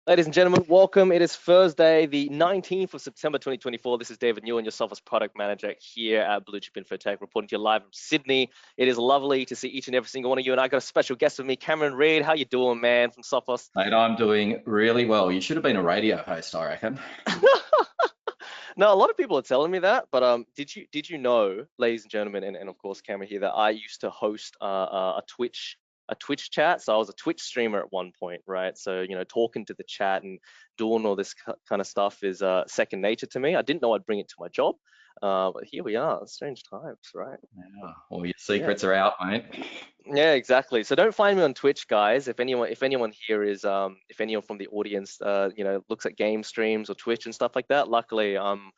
Ladies and gentlemen, welcome. It is Thursday, the 19th of September 2024. This is David Newell, your Sophos product manager here at Blue Chip Infotech, reporting to you live from Sydney. It is lovely to see each and every single one of you, and I got a special guest with me, Cameron Reid. How you doing, man, from Sophos? Mate, I'm doing really well. You should have been a radio host, I reckon. No, a lot of people are telling me that, but did you know, ladies and gentlemen, and of course Cameron here, that I used to host a Twitch chat. So I was a Twitch streamer at one point, right? So talking to the chat and doing all this kind of stuff is second nature to me. I didn't know I'd bring it to my job, but here we are. Strange times, right? Yeah, all your Yeah. secrets are out, mate. Yeah, exactly. So don't find me on Twitch, guys. If anyone here is if anyone from the audience looks at game streams or Twitch and stuff like that, luckily I'm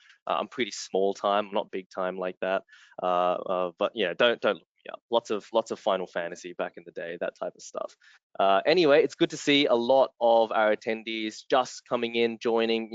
pretty small time. I'm not big time like that. But yeah, don't look me up. Lots of Final Fantasy back in the day, that type of stuff. Anyway, it's good to see a lot of our attendees just coming in, joining.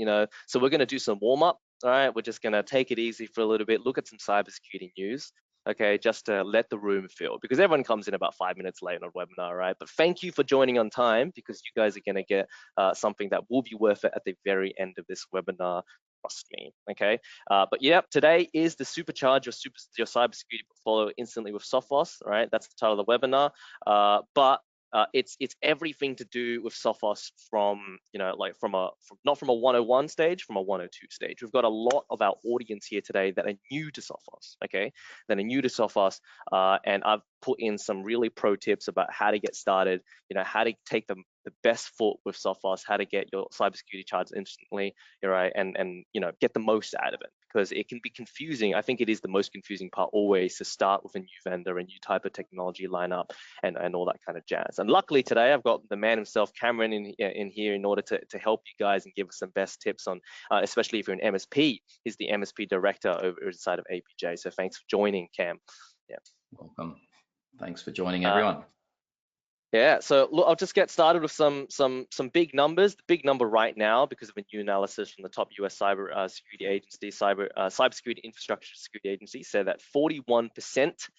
So we're gonna do some warm up. All right, we're just gonna take it easy for a little bit, look at some cybersecurity news. Okay, just to let the room fill, because everyone comes in about 5 minutes late on a webinar, right? But thank you for joining on time, because you guys are going to get something that will be worth it at the very end of this webinar. Trust me, okay? But yeah, today is the Supercharge your cybersecurity portfolio instantly with Sophos, right? That's the title of the webinar. But it's everything to do with Sophos from not from a 101 stage, from a 102 stage. We've got a lot of our audience here today that are new to Sophos, okay? That are new to Sophos, and I've put in some really pro tips about how to get started, how to take the best foot with Sophos, how to get your cybersecurity charges instantly, right, and get the most out of it, because it can be confusing. I think it is the most confusing part always to start with a new vendor, a new type of technology lineup, and all that kind of jazz. And luckily today I've got the man himself, Cameron, in here in order to help you guys and give us some best tips on, especially if you're an MSP. He's the MSP director over inside of APJ. So thanks for joining, Cam. Yeah. Welcome. Thanks for joining, Uh, everyone. yeah, so look, I'll just get started with some big numbers. The big number right now, because of a new analysis from the top US cyber security agency, cybersecurity infrastructure security agency, said that 41%,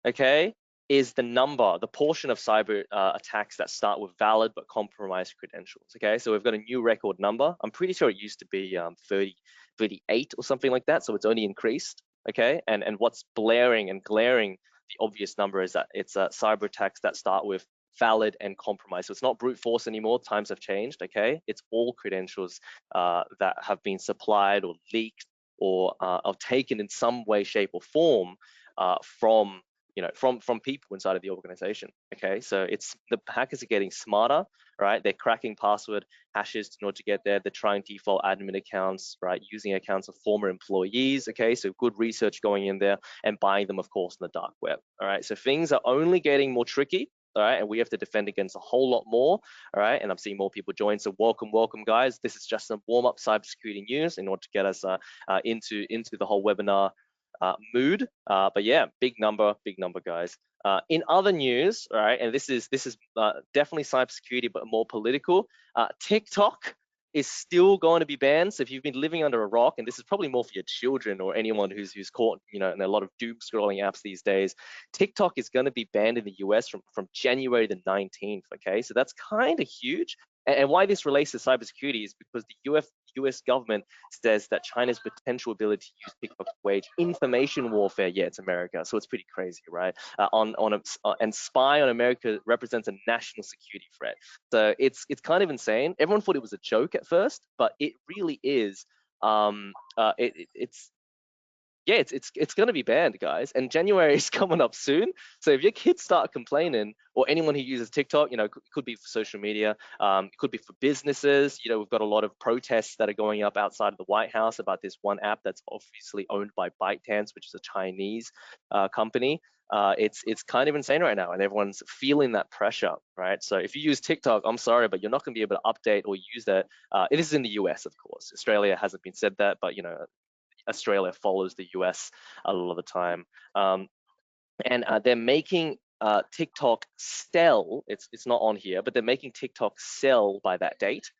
okay, is the portion of cyber attacks that start with valid but compromised credentials. Okay, so we've got a new record number. I'm pretty sure it used to be 38 or something like that, so it's only increased. Okay, and what's blaring and glaring, the obvious number is that it's cyber attacks that start with valid and compromised. So it's not brute force anymore. Times have changed. Okay, it's all credentials that have been supplied or leaked or are taken in some way, shape, or form from people inside of the organization. Okay, so it's the hackers are getting smarter, right? They're cracking password hashes in order to get there. They're trying default admin accounts, right? Using accounts of former employees. Okay, so good research going in there and buying them, of course, in the dark web. All right, so things are only getting more tricky. All right, and we have to defend against a whole lot more. All right, and I'm seeing more people join. So welcome, guys. This is just some warm-up cybersecurity news in order to get us into the whole webinar mood. But yeah, big number, guys. In other news, right, and this is definitely cybersecurity, but more political. TikTok is still going to be banned. So if you've been living under a rock, and this is probably more for your children or anyone who's caught, in a lot of doom scrolling apps these days, TikTok is going to be banned in the US from January the 19th. Okay, so that's kind of huge. And why this relates to cybersecurity is because the US government says that China's potential ability to use TikTok to wage information warfare. Yeah, it's America, so it's pretty crazy, right? And spy on America represents a national security threat. So it's kind of insane. Everyone thought it was a joke at first, but it really is. It's yeah, it's going to be banned, guys. And January is coming up soon. So if your kids start complaining, or anyone who uses TikTok, it could be for social media, it could be for businesses. We've got a lot of protests that are going up outside of the White House about this one app that's obviously owned by ByteDance, which is a Chinese company. It's kind of insane right now, and everyone's feeling that pressure, right? So if you use TikTok, I'm sorry, but you're not going to be able to update or use that. This is in the US, of course. Australia hasn't been said that, but Australia follows the US a lot of the time, and they're making TikTok sell. It's not on here, but they're making TikTok sell by that date.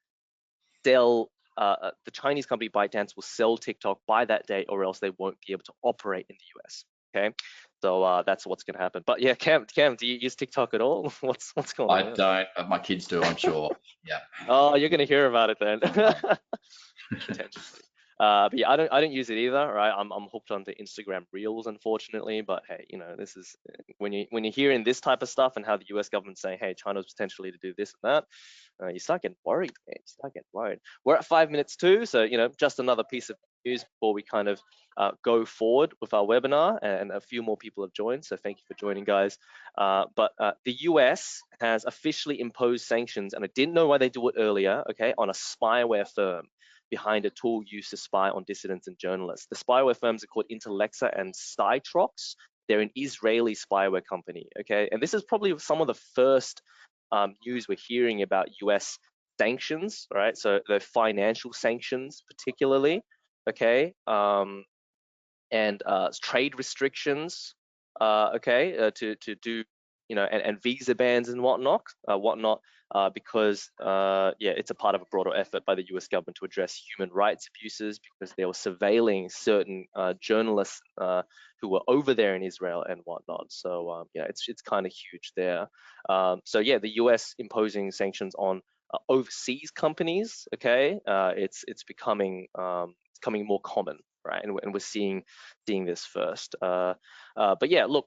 The Chinese company ByteDance will sell TikTok by that date, or else they won't be able to operate in the US. Okay, So that's what's going to happen. But yeah, Cam, do you use TikTok at all? What's going on I there? don't. My kids do, I'm sure. Yeah. Oh, you're going to hear about it then. Um, Potentially. But yeah, I don't use it either, right? I'm hooked onto Instagram Reels, unfortunately. But hey, this is when you're hearing this type of stuff and how the US government's saying, hey, China's potentially to do this and that, you start getting worried, man. You start getting worried. We're at 5 minutes too, so just another piece of news before we kind of go forward with our webinar, and a few more people have joined, so thank you for joining, guys. But the US has officially imposed sanctions, and I didn't know why they do it earlier, okay, on a spyware firm behind a tool used to spy on dissidents and journalists. The spyware firms are called Intellexa and Stytrox. They're an Israeli spyware company, okay? And this is probably some of the first news we're hearing about US sanctions, right? So the financial sanctions particularly, okay? And trade restrictions, okay, to do, and visa bans and whatnot, because yeah, it's a part of a broader effort by the US government to address human rights abuses, because they were surveilling certain journalists who were over there in Israel and whatnot. So yeah, it's kind of huge there. So yeah, the US imposing sanctions on overseas companies, okay, it's becoming more common, right? And we're seeing this first. But yeah, look,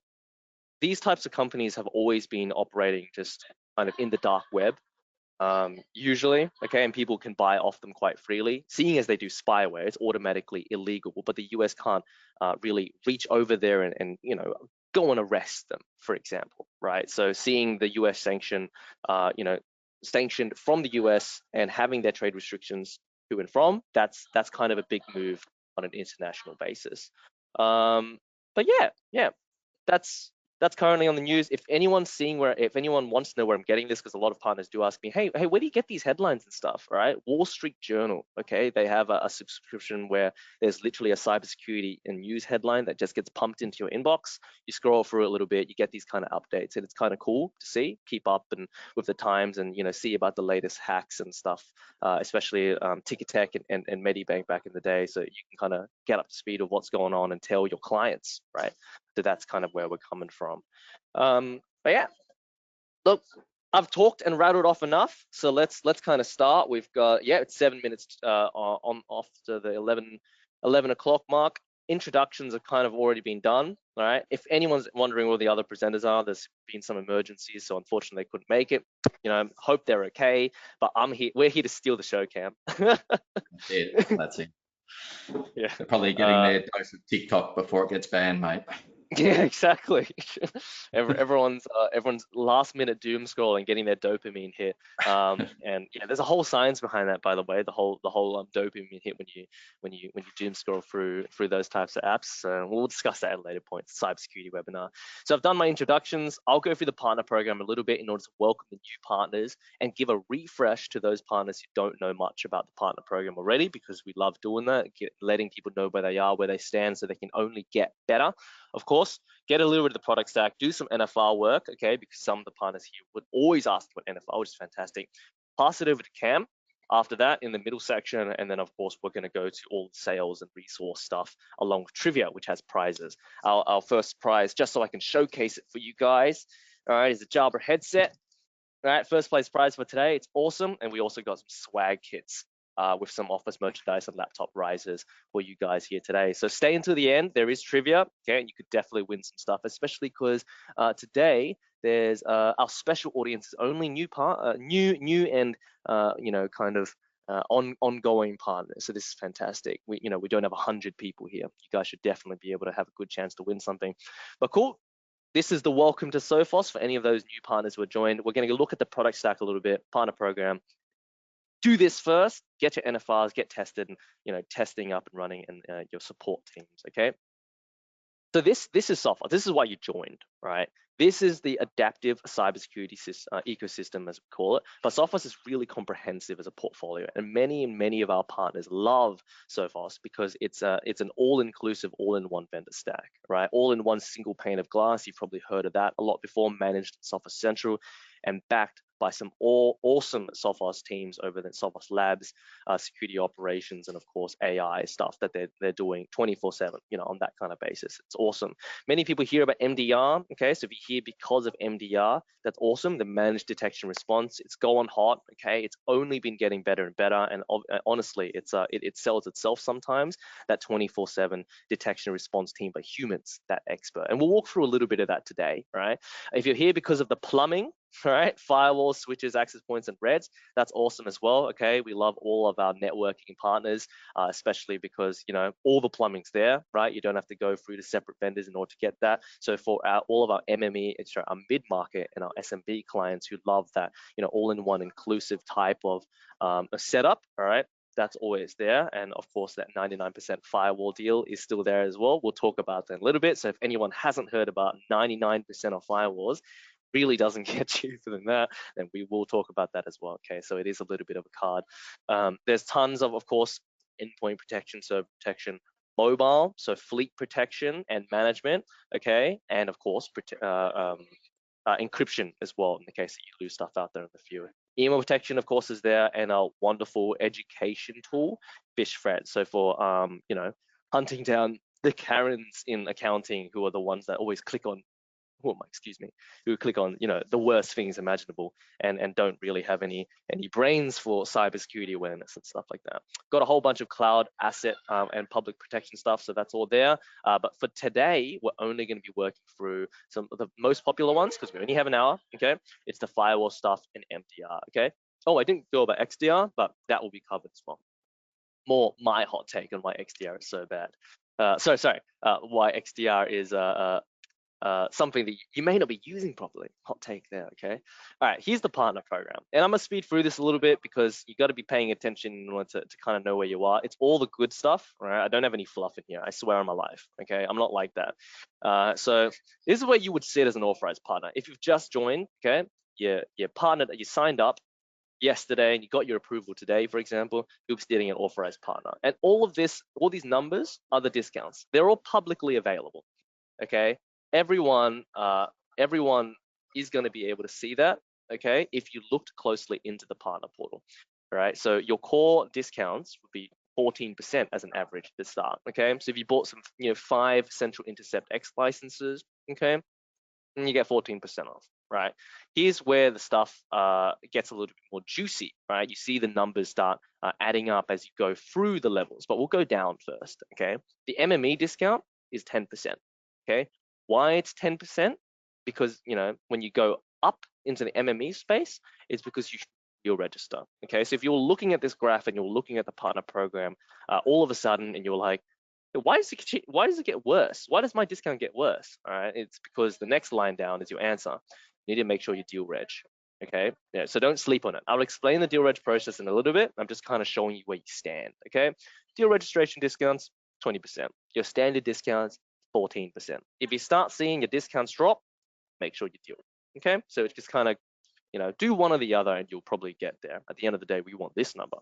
these types of companies have always been operating just kind of in the dark web, usually, okay, and people can buy off them quite freely. Seeing as they do spyware, it's automatically illegal, but the US can't really reach over there and go and arrest them, for example, right? So seeing the US sanctioned from the US and having their trade restrictions to and from, that's kind of a big move on an international basis. But yeah, that's currently on the news. If anyone wants to know where I'm getting this, because a lot of partners do ask me, hey, where do you get these headlines and stuff, right? Wall Street Journal, okay, they have a subscription where there's literally a cybersecurity and news headline that just gets pumped into your inbox. You scroll through it a little bit, you get these kind of updates, and it's kind of cool to see, keep up and with the times, and see about the latest hacks and stuff, especially Ticketek and Medibank back in the day, so you can kind of get up to speed of what's going on and tell your clients, right? So that's kind of where we're coming from. But yeah, look, I've talked and rattled off enough, so let's kind of start. We've got, it's 7 minutes off to the 11 o'clock mark. Introductions have kind of already been done. All right, if anyone's wondering where the other presenters are, there's been some emergencies, so unfortunately they couldn't make it. Hope they're okay, but we're here to steal the show, Cam. That's it. Yeah, They're probably getting their dose of TikTok before it gets banned, mate. yeah, exactly. Everyone's last minute doom scrolling, getting their dopamine hit. And yeah, there's a whole science behind that, by the way. The whole dopamine hit when you doom scroll through those types of apps. So we'll discuss that at a later point. Cybersecurity webinar. So I've done my introductions. I'll go through the partner program a little bit in order to welcome the new partners and give a refresh to those partners who don't know much about the partner program already, because we love doing that, letting people know where they are, where they stand, so they can only get better. Of course, get a little bit of the product stack, do some NFR work, okay, because some of the partners here would always ask about NFR, which is fantastic. Pass it over to Cam after that in the middle section, and then of course we're going to go to all the sales and resource stuff along with trivia, which has prizes. Our first prize, just so I can showcase it for you guys, all right, is a Jabra headset. All right, first place prize for today. It's awesome, and we also got some swag kits with some office merchandise and laptop risers for you guys here today. So stay until the end. There is trivia, okay, and you could definitely win some stuff, especially because today there's our special audience only new and kind of ongoing partners. So this is fantastic. We don't have 100 people here. You guys should definitely be able to have a good chance to win something. But cool. This is the welcome to Sophos for any of those new partners who are joined. We're going to look at the product stack a little bit, partner program. Do this first, get your NFRs, get tested, and testing up and running, and your support teams. Okay. So this is Sophos. This is why you joined, right? This is the adaptive cybersecurity ecosystem, as we call it. But Sophos is really comprehensive as a portfolio, and many of our partners love Sophos because it's an all-inclusive, all-in-one vendor stack, right? All-in-one single pane of glass. You've probably heard of that a lot before. Managed Sophos Central and backed by some awesome Sophos teams over at Sophos Labs, security operations, and of course AI stuff that they're doing 24/7, on that kind of basis. It's awesome. Many people hear about MDR. Okay, so if you hear because of MDR, that's awesome. The managed detection response, it's going hot. Okay, it's only been getting better and better, and honestly, it sells itself sometimes. That 24/7 detection response team by humans, that expert, and we'll walk through a little bit of that today. Right? If you're here because of the plumbing, right, firewalls, switches, access points, and reds, that's awesome as well. Okay, we love all of our networking partners, especially because all the plumbing's there, right? You don't have to go through the separate vendors in order to get that. So for all of our MME, our mid-market and our SMB clients who love that, all-in-one inclusive type of a setup, all right, that's always there. And of course, that 99% firewall deal is still there as well. We'll talk about that in a little bit. So if anyone hasn't heard about 99% of firewalls, really doesn't get cheaper than that, then we will talk about that as well. Okay, so it is a little bit of a card. There's tons of course, endpoint protection, server protection, mobile, so fleet protection and management. Okay, and of course, encryption as well in the case that you lose stuff out there in the field. Email protection, of course, is there, and our wonderful education tool, PhishThread. So for hunting down the Karens in accounting, who are the ones that always click on who click on the worst things imaginable and don't really have any brains for cybersecurity awareness and stuff like that. Got a whole bunch of cloud asset and public protection stuff, so that's all there. But for today, we're only going to be working through some of the most popular ones because we only have an hour. Okay, it's the firewall stuff and MDR. Okay. Oh, I didn't go about XDR, but that will be covered as well. More my hot take on why XDR is so bad. Why XDR is something that you may not be using properly. Hot take there, okay? All right, here's the partner program. And I'm gonna speed through this a little bit because you gotta be paying attention in order to kind of know where you are. It's all the good stuff, right? I don't have any fluff in here, I swear on my life, okay? I'm not like that. So this is where you would sit as an authorized partner. If you've just joined, okay, you're partnered, you signed up yesterday and you got your approval today, for example, you'll be sitting an authorized partner. And all these numbers are the discounts. They're all publicly available, okay? Everyone is going to be able to see that, okay, if you looked closely into the partner portal. All right, so your core discounts would be 14% as an average to start. Okay, so if you bought some 5 Central Intercept X licenses, okay, and you get 14% off. Right, here's where the stuff gets a little bit more juicy. Right, you see the numbers start adding up as you go through the levels, but we'll go down first. Okay, the MME discount is 10%. Okay, why it's 10%? Because when you go up into the MME space, it's because you'll register. Okay, so if you're looking at this graph and you're looking at the partner program, all of a sudden, and you're like, why does it get worse? Why does my discount get worse? All right, it's because the next line down is your answer. You need to make sure you deal reg. Okay, yeah, so don't sleep on it. I'll explain the deal reg process in a little bit. I'm just kind of showing you where you stand. Okay, deal registration discounts 20%. Your standard discounts 14%. If you start seeing your discounts drop, make sure you deal. Okay, so it's just kind of do one or the other and you'll probably get there. At the end of the day, we want this number.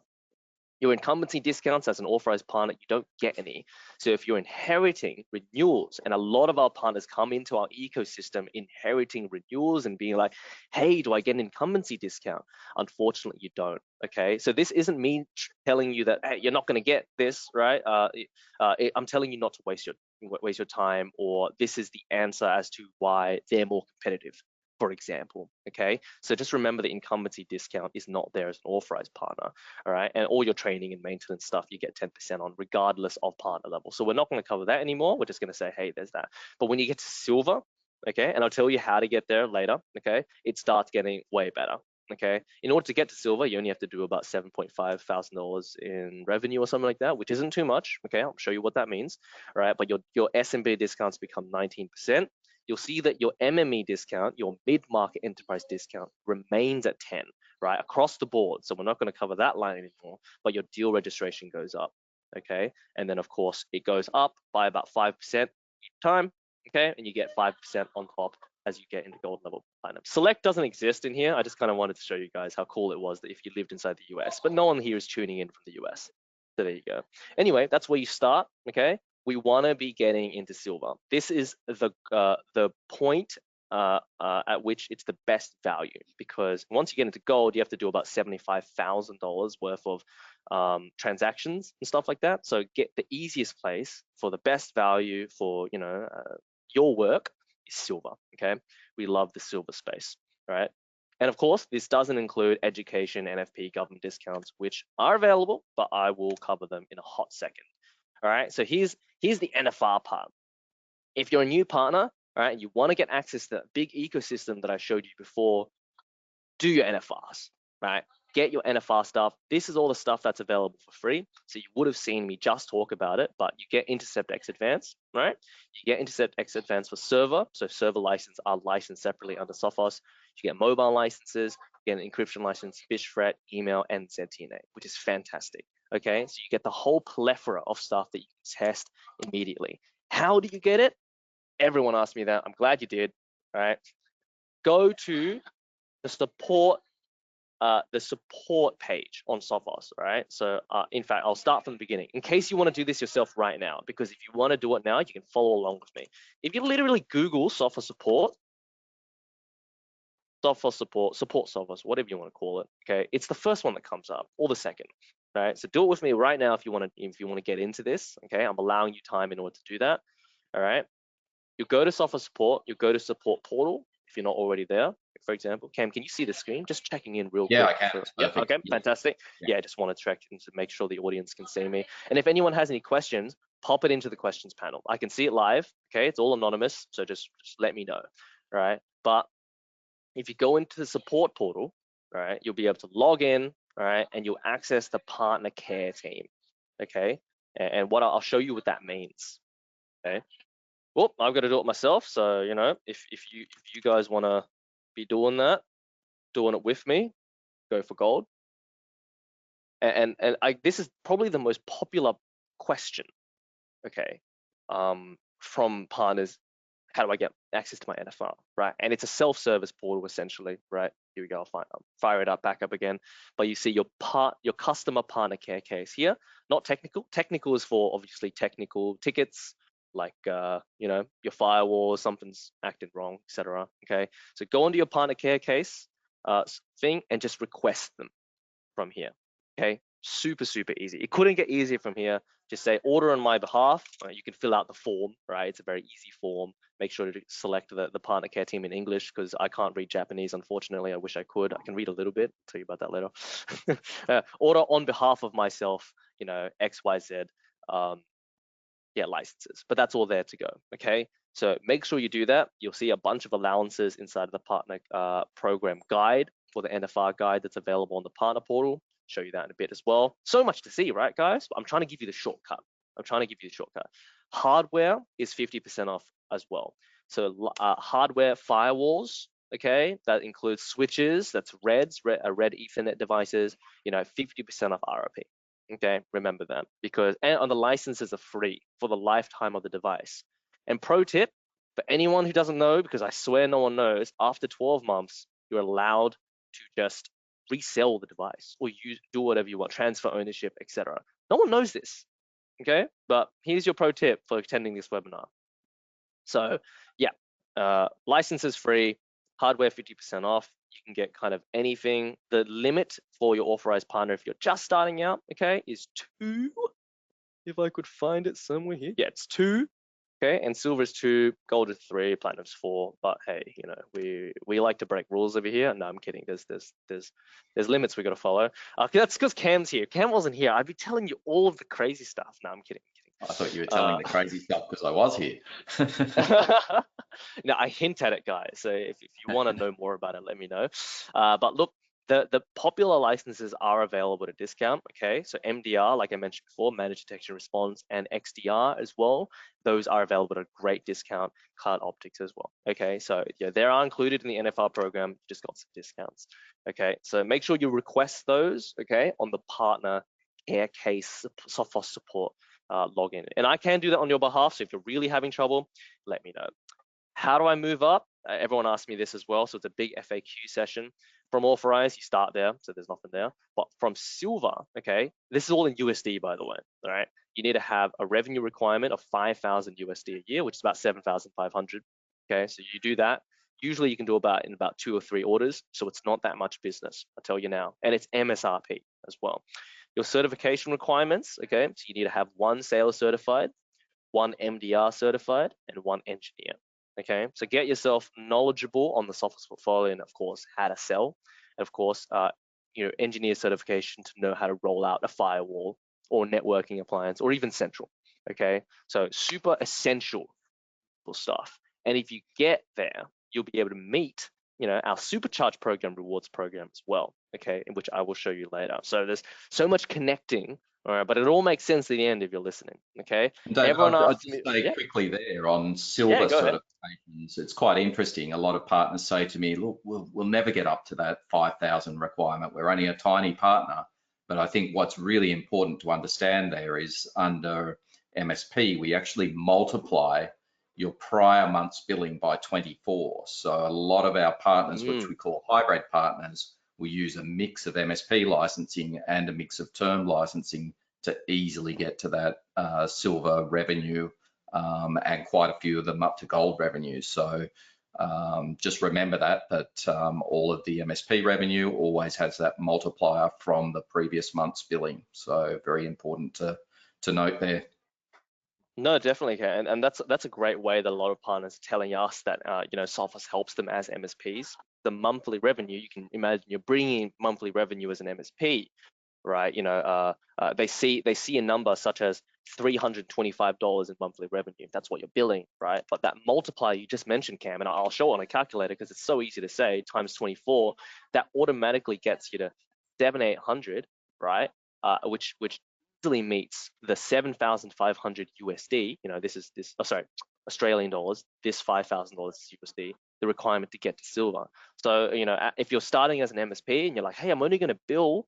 Your incumbency discounts as an authorized partner, you don't get any. So if you're inheriting renewals, and a lot of our partners come into our ecosystem inheriting renewals and being like, hey, do I get an incumbency discount? Unfortunately, you don't. Okay, so this isn't me telling you that, hey, you're not going to get this, right? I'm telling you not to waste your time, or this is the answer as to why they're more competitive, for example. Okay, so just remember the incumbency discount is not there as an authorized partner. All right, and all your training and maintenance stuff you get 10% on regardless of partner level. So we're not going to cover that anymore. We're just going to say, hey, there's that. But when you get to silver, okay, and I'll tell you how to get there later, okay, it starts getting way better. Okay, in order to get to silver, you only have to do about $7,500 in revenue or something like that, which isn't too much. Okay, I'll show you what that means. All right, but your SMB discounts become 19%. You'll see that your MME discount, your mid-market enterprise discount, remains at 10, right, across the board. So we're not going to cover that line anymore, but your deal registration goes up, okay? And then, of course, it goes up by about 5% each time, okay? And you get 5% on top as you get into gold level platinum. Select doesn't exist in here. I just kind of wanted to show you guys how cool it was that if you lived inside the US, but no one here is tuning in from the US. So there you go. Anyway, that's where you start, okay? We want to be getting into silver. This is the point at which it's the best value, because once you get into gold, you have to do about $75,000 worth of transactions and stuff like that. So get the easiest place for the best value for your work is silver. Okay, we love the silver space, right? And of course, this doesn't include education, NFP, government discounts, which are available, but I will cover them in a hot second. All right, so here's the NFR part. If you're a new partner, all right, and you want to get access to that big ecosystem that I showed you before, do your NFRs, right? Get your NFR stuff. This is all the stuff that's available for free. So you would have seen me just talk about it, but you get Intercept X Advanced, right? You get Intercept X Advanced for server. So server license are licensed separately under Sophos. You get mobile licenses, you get an encryption license, fish threat, email, and ZTNA, which is fantastic. Okay, so you get the whole plethora of stuff that you can test immediately. How do you get it? Everyone asked me that. I'm glad you did. All right, go to the support page on Sophos, right? So in fact, I'll start from the beginning in case you want to do this yourself right now, because if you want to do it now, you can follow along with me. If you literally Google Sophos support, support Sophos, whatever you want to call it, okay, it's the first one that comes up, or the second, right? So do it with me right now if you want to get into this, okay? I'm allowing you time in order to do that, all right? You go to Sophos support, you go to support portal if you're not already there. For example, Cam, can you see the screen? Just checking in real Yeah, quick. I can. It's Yeah, perfect. okay, fantastic. Yeah, I just want to check in to make sure the audience can see me. And if anyone has any questions, pop it into the questions panel. I can see it live, okay? It's all anonymous, so just let me know, all right? But if you go into the support portal, all right, you'll be able to log in, all right, and you'll access the partner care team, okay? And what I'll show you what that means, okay? Well, I've got to do it myself. So, if you guys want to be doing it with me, go for gold. And this is probably the most popular question, okay, from partners. How do I get access to my NFR, right? And it's a self-service portal essentially, right? Here we go. I'll fire it up, back up again. But you see your customer partner care case here. Not technical. Technical is for obviously technical tickets, like your firewall, something's acted wrong, etc. Okay, so go into your partner care case thing and just request them from here. Okay, super easy. It couldn't get easier from here. Just say order on my behalf. You can fill out the form, right? It's a very easy form. Make sure to select the partner care team in English, because I can't read Japanese, unfortunately. I wish I could. I can read a little bit. I'll tell you about that later. Order on behalf of myself, XYZ, licenses. But that's all there to go, okay? So make sure you do that. You'll see a bunch of allowances inside of the partner program guide for the NFR guide that's available on the partner portal. Show you that in a bit as well. So much to see, right, guys? I'm trying to give you the shortcut. Hardware is 50% off as well. So hardware firewalls, okay, that includes switches, that's red Ethernet devices, 50% off RRP. Okay, remember that, and the licenses are free for the lifetime of the device. And pro tip, for anyone who doesn't know, because I swear no one knows, after 12 months, you're allowed to just resell the device or do whatever you want, transfer ownership, etc. No one knows this, okay? But here's your pro tip for attending this webinar. So yeah, licenses free, hardware 50% off. You can get kind of anything. The limit for your authorized partner, if you're just starting out, okay, is 2. If I could find it somewhere here. Yeah, it's 2. Okay, and silver is 2, gold is 3, platinum's 4. But hey, we like to break rules over here. No, I'm kidding. There's limits we got to follow. That's because Cam's here. Cam wasn't here. I'd be telling you all of the crazy stuff. No, I'm kidding. I thought you were telling the crazy stuff because I was here. No, I hint at it, guys. So if you want to know more about it, let me know. But look, the popular licenses are available at a discount. Okay, so MDR, like I mentioned before, managed detection response, and XDR as well. Those are available at a great discount. Cloud Optics as well. Okay, so yeah, they are included in the NFR program. Just got some discounts. Okay, so make sure you request those. Okay, on the partner care case Sophos support login, and I can do that on your behalf. So if you're really having trouble, let me know. How do I move up? Everyone asked me this as well. So it's a big FAQ session. From authorized, you start there, so there's nothing there. But from silver, okay, this is all in USD, by the way, all right? You need to have a revenue requirement of 5,000 USD a year, which is about 7,500. Okay, so you do that. Usually you can do in about 2 or 3 orders, so it's not that much business, I'll tell you now. And it's MSRP as well. Your certification requirements, okay, so you need to have 1 sales certified, 1 MDR certified, and 1 engineer, okay? So get yourself knowledgeable on the Sophos portfolio and, of course, how to sell. And, of course, engineer certification to know how to roll out a firewall or networking appliance or even central, okay? So super essential stuff. And if you get there, you'll be able to meet, our Supercharge program rewards program as well, okay, in which I will show you later. So there's so much connecting, all right, but it all makes sense at the end if you're listening, okay? David, Everyone I'll asks just me, say yeah, quickly there on silver yeah, go ahead. certifications. It's quite interesting. A lot of partners say to me, look, we'll never get up to that 5,000 requirement. We're only a tiny partner. But I think what's really important to understand there is under MSP, we actually multiply your prior month's billing by 24. So a lot of our partners, which we call hybrid partners, we use a mix of MSP licensing and a mix of term licensing to easily get to that silver revenue, and quite a few of them up to gold revenue. So just remember that all of the MSP revenue always has that multiplier from the previous month's billing. So very important to note there. No, definitely can, and that's a great way that a lot of partners are telling us that Sophos helps them as MSPs. The monthly revenue, you can imagine you're bringing in monthly revenue as an MSP, right? They see a number such as $325 in monthly revenue. That's what you're billing, right? But that multiplier you just mentioned, Cam, and I'll show on a calculator because it's so easy to say, times 24, that automatically gets you to 7,800, right? Which easily meets the 7,500 USD. Australian dollars. This $5,000 is USD. The requirement to get to silver. So if you're starting as an MSP and you're like, hey, I'm only going to bill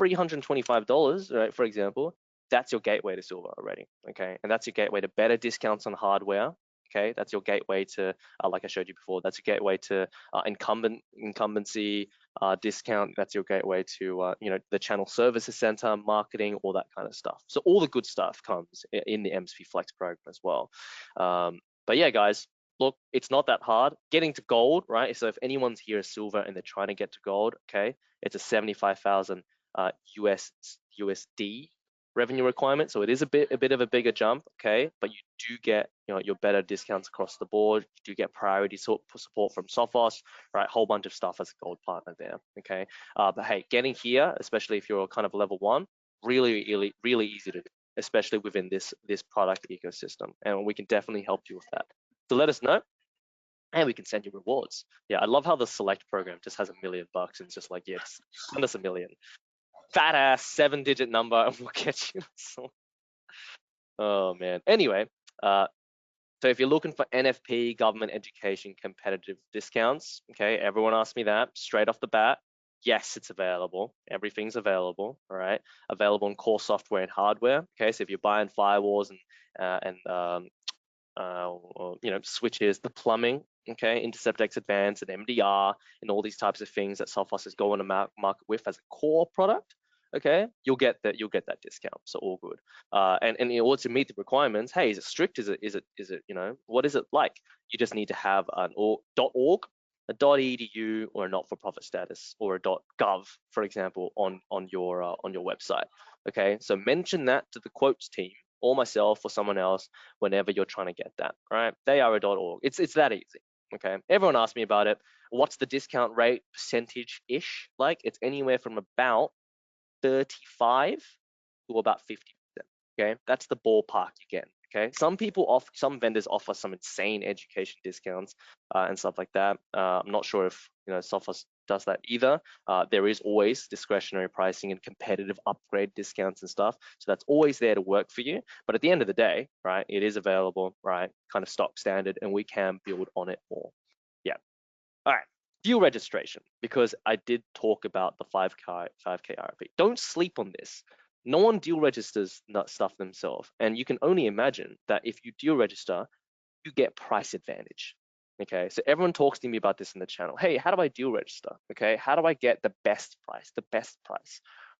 $325, right, for example, that's your gateway to silver already, okay? And that's your gateway to better discounts on hardware, okay? That's your gateway to, like I showed you before, that's your gateway to incumbency discount. That's your gateway to, the channel services center, marketing, all that kind of stuff. So all the good stuff comes in the MSP Flex program as well. But yeah, guys, look, it's not that hard. Getting to gold, right? So if anyone's here is silver and they're trying to get to gold, okay, it's a 75,000 USD revenue requirement, so it is a bit of a bigger jump, okay, but you do get your better discounts across the board. You do get priority support from Sophos, right? Whole bunch of stuff as a gold partner there, okay. But hey, getting here, especially if you're kind of level 1, really easy to do, especially within this product ecosystem, and we can definitely help you with that. So let us know, and we can send you rewards. Yeah, I love how the select program just has $1 million and it's just like, yes, send us $1 million. Fat ass 7-digit number and we'll get you. Oh man. Anyway, so if you're looking for NFP, government education, competitive discounts, okay, everyone asked me that straight off the bat. Yes, it's available. Everything's available. All right, available in core software and hardware. Okay, so if you're buying firewalls and switches, the plumbing, okay, Intercept X Advanced and MDR and all these types of things that Sophos is going to market with as a core product, okay, you'll get that discount. So all good. And in order to meet the requirements, hey, is it strict? Is it what is it like? You just need to have an .org, a .edu, or a not-for-profit status, or a .gov, for example, on your website. Okay, so mention that to the quotes team, or myself, or someone else, whenever you're trying to get that. Right? They are a .org. It's that easy. Okay. Everyone asked me about it. What's the discount rate percentage-ish like? It's anywhere from about 35 to about 50%. Okay, that's the ballpark you get. Okay, some vendors offer some insane education discounts and stuff like that. I'm not sure if Sophos does that either. There is always discretionary pricing and competitive upgrade discounts and stuff, so that's always there to work for you. But at the end of the day, right, it is available, right, kind of stock standard, and we can build on it more. Yeah. All right. Deal registration, because I did talk about the 5K RFP. Don't sleep on this. No one deal registers that stuff themselves, and you can only imagine that if you deal register, you get price advantage. Okay, so everyone talks to me about this in the channel. Hey, how do I deal register? Okay, how do I get the best price?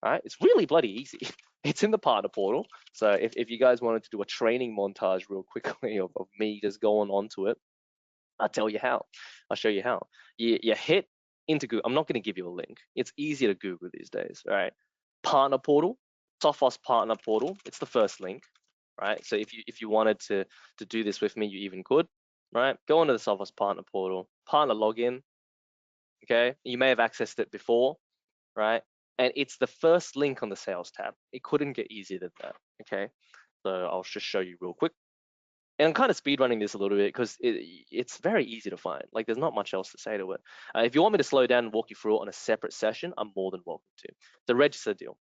All right, it's really bloody easy. It's in the partner portal. So if you guys wanted to do a training montage real quickly of me just going on to it, I'll tell you how. I'll show you how. You hit into Google. I'm not going to give you a link. It's easy to Google these days, right? Partner portal, Sophos partner portal. It's the first link, right? So if you wanted to do this with me, you even could, right? Go onto the Sophos partner portal, partner login. Okay, you may have accessed it before, right? And it's the first link on the sales tab. It couldn't get easier than that. Okay, so I'll just show you real quick. And I'm kind of speed running this a little bit because it's very easy to find. Like there's not much else to say to it. If you want me to slow down and walk you through it on a separate session, I'm more than welcome to. The register deal,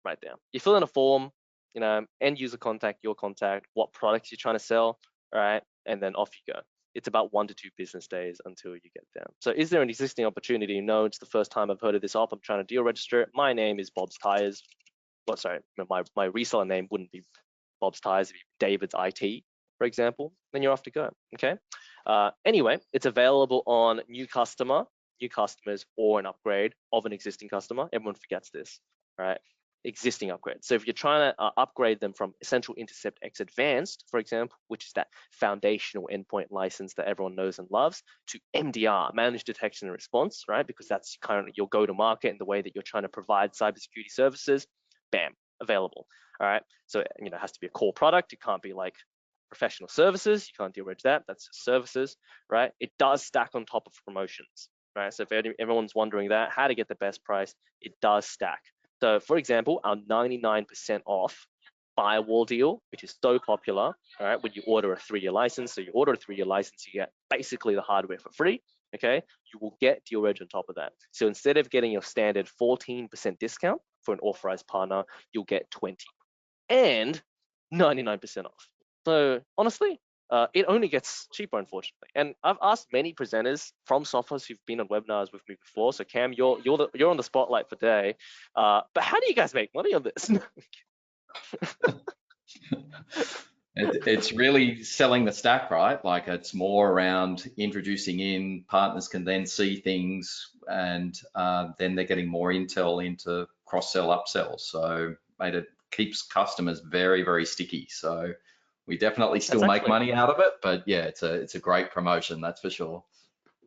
right there. You fill in a form, you know, end user contact, your contact, what products you're trying to sell, right? And then off you go. It's about 1 to 2 business days until you get there. So is there an existing opportunity? No, it's the first time I've heard of this op. I'm trying to deal register it. My name is Bob's Tires. Well, sorry, my reseller name wouldn't be Bob's Tires, it'd be David's IT, for example. Then you're off to go, okay? Anyway, it's available on new customers, or an upgrade of an existing customer. Everyone forgets this, right? Existing upgrade. So if you're trying to upgrade them from Essential Intercept X Advanced, for example, which is that foundational endpoint license that everyone knows and loves, to MDR, Managed Detection and Response, right? Because that's currently your go-to-market and the way that you're trying to provide cybersecurity services, bam, available. All right. So, you know, it has to be a core product. It can't be like professional services. You can't deal-reg that. That's just services, right? It does stack on top of promotions, right? So if everyone's wondering that, how to get the best price, it does stack. So for example, our 99% off firewall deal, which is so popular, all right, when you order a 3-year license. So you order a 3-year license, you get basically the hardware for free, okay? You will get deal-reg on top of that. So instead of getting your standard 14% discount for an authorized partner, you'll get 20 and 99% off. So honestly, it only gets cheaper, unfortunately. And I've asked many presenters from Sophos who've been on webinars with me before. So Cam, you're on the spotlight for today. But how do you guys make money on this? It's really selling the stack, right? Like it's more around introducing in, partners can then see things, and then they're getting more intel into cross-sell, upsell. So mate, it keeps customers very, very sticky. So we definitely still make money out of it, but yeah, it's a great promotion, that's for sure.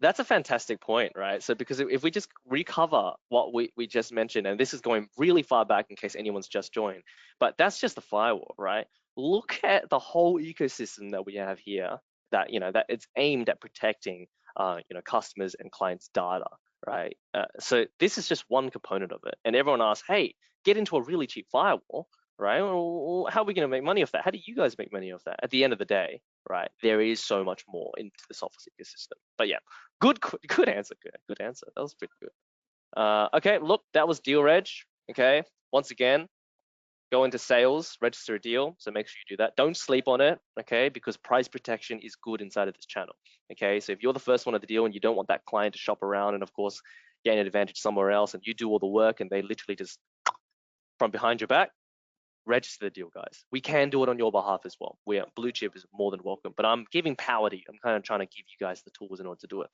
That's a fantastic point, right? So because if we just recover what we just mentioned, and this is going really far back in case anyone's just joined, but that's just the firewall, right? Look at the whole ecosystem that we have here, that, you know, that it's aimed at protecting, you know, customers and clients' data, right? So this is just one component of it. And everyone asks, hey, get into a really cheap firewall, right? Well, how are we going to make money off that? How do you guys make money off that? At the end of the day, right, there is so much more into the Sophos ecosystem. But yeah, good answer. Good answer. That was pretty good. Okay, look, that was deal reg. Okay, once again, go into sales, register a deal. So make sure you do that. Don't sleep on it, okay? Because price protection is good inside of this channel. Okay, so if you're the first one at the deal and you don't want that client to shop around and of course gain an advantage somewhere else, and you do all the work and they literally just from behind your back, register the deal, guys. We can do it on your behalf as well. Blue Chip is more than welcome, but I'm giving power to you. I'm kind of trying to give you guys the tools in order to do it.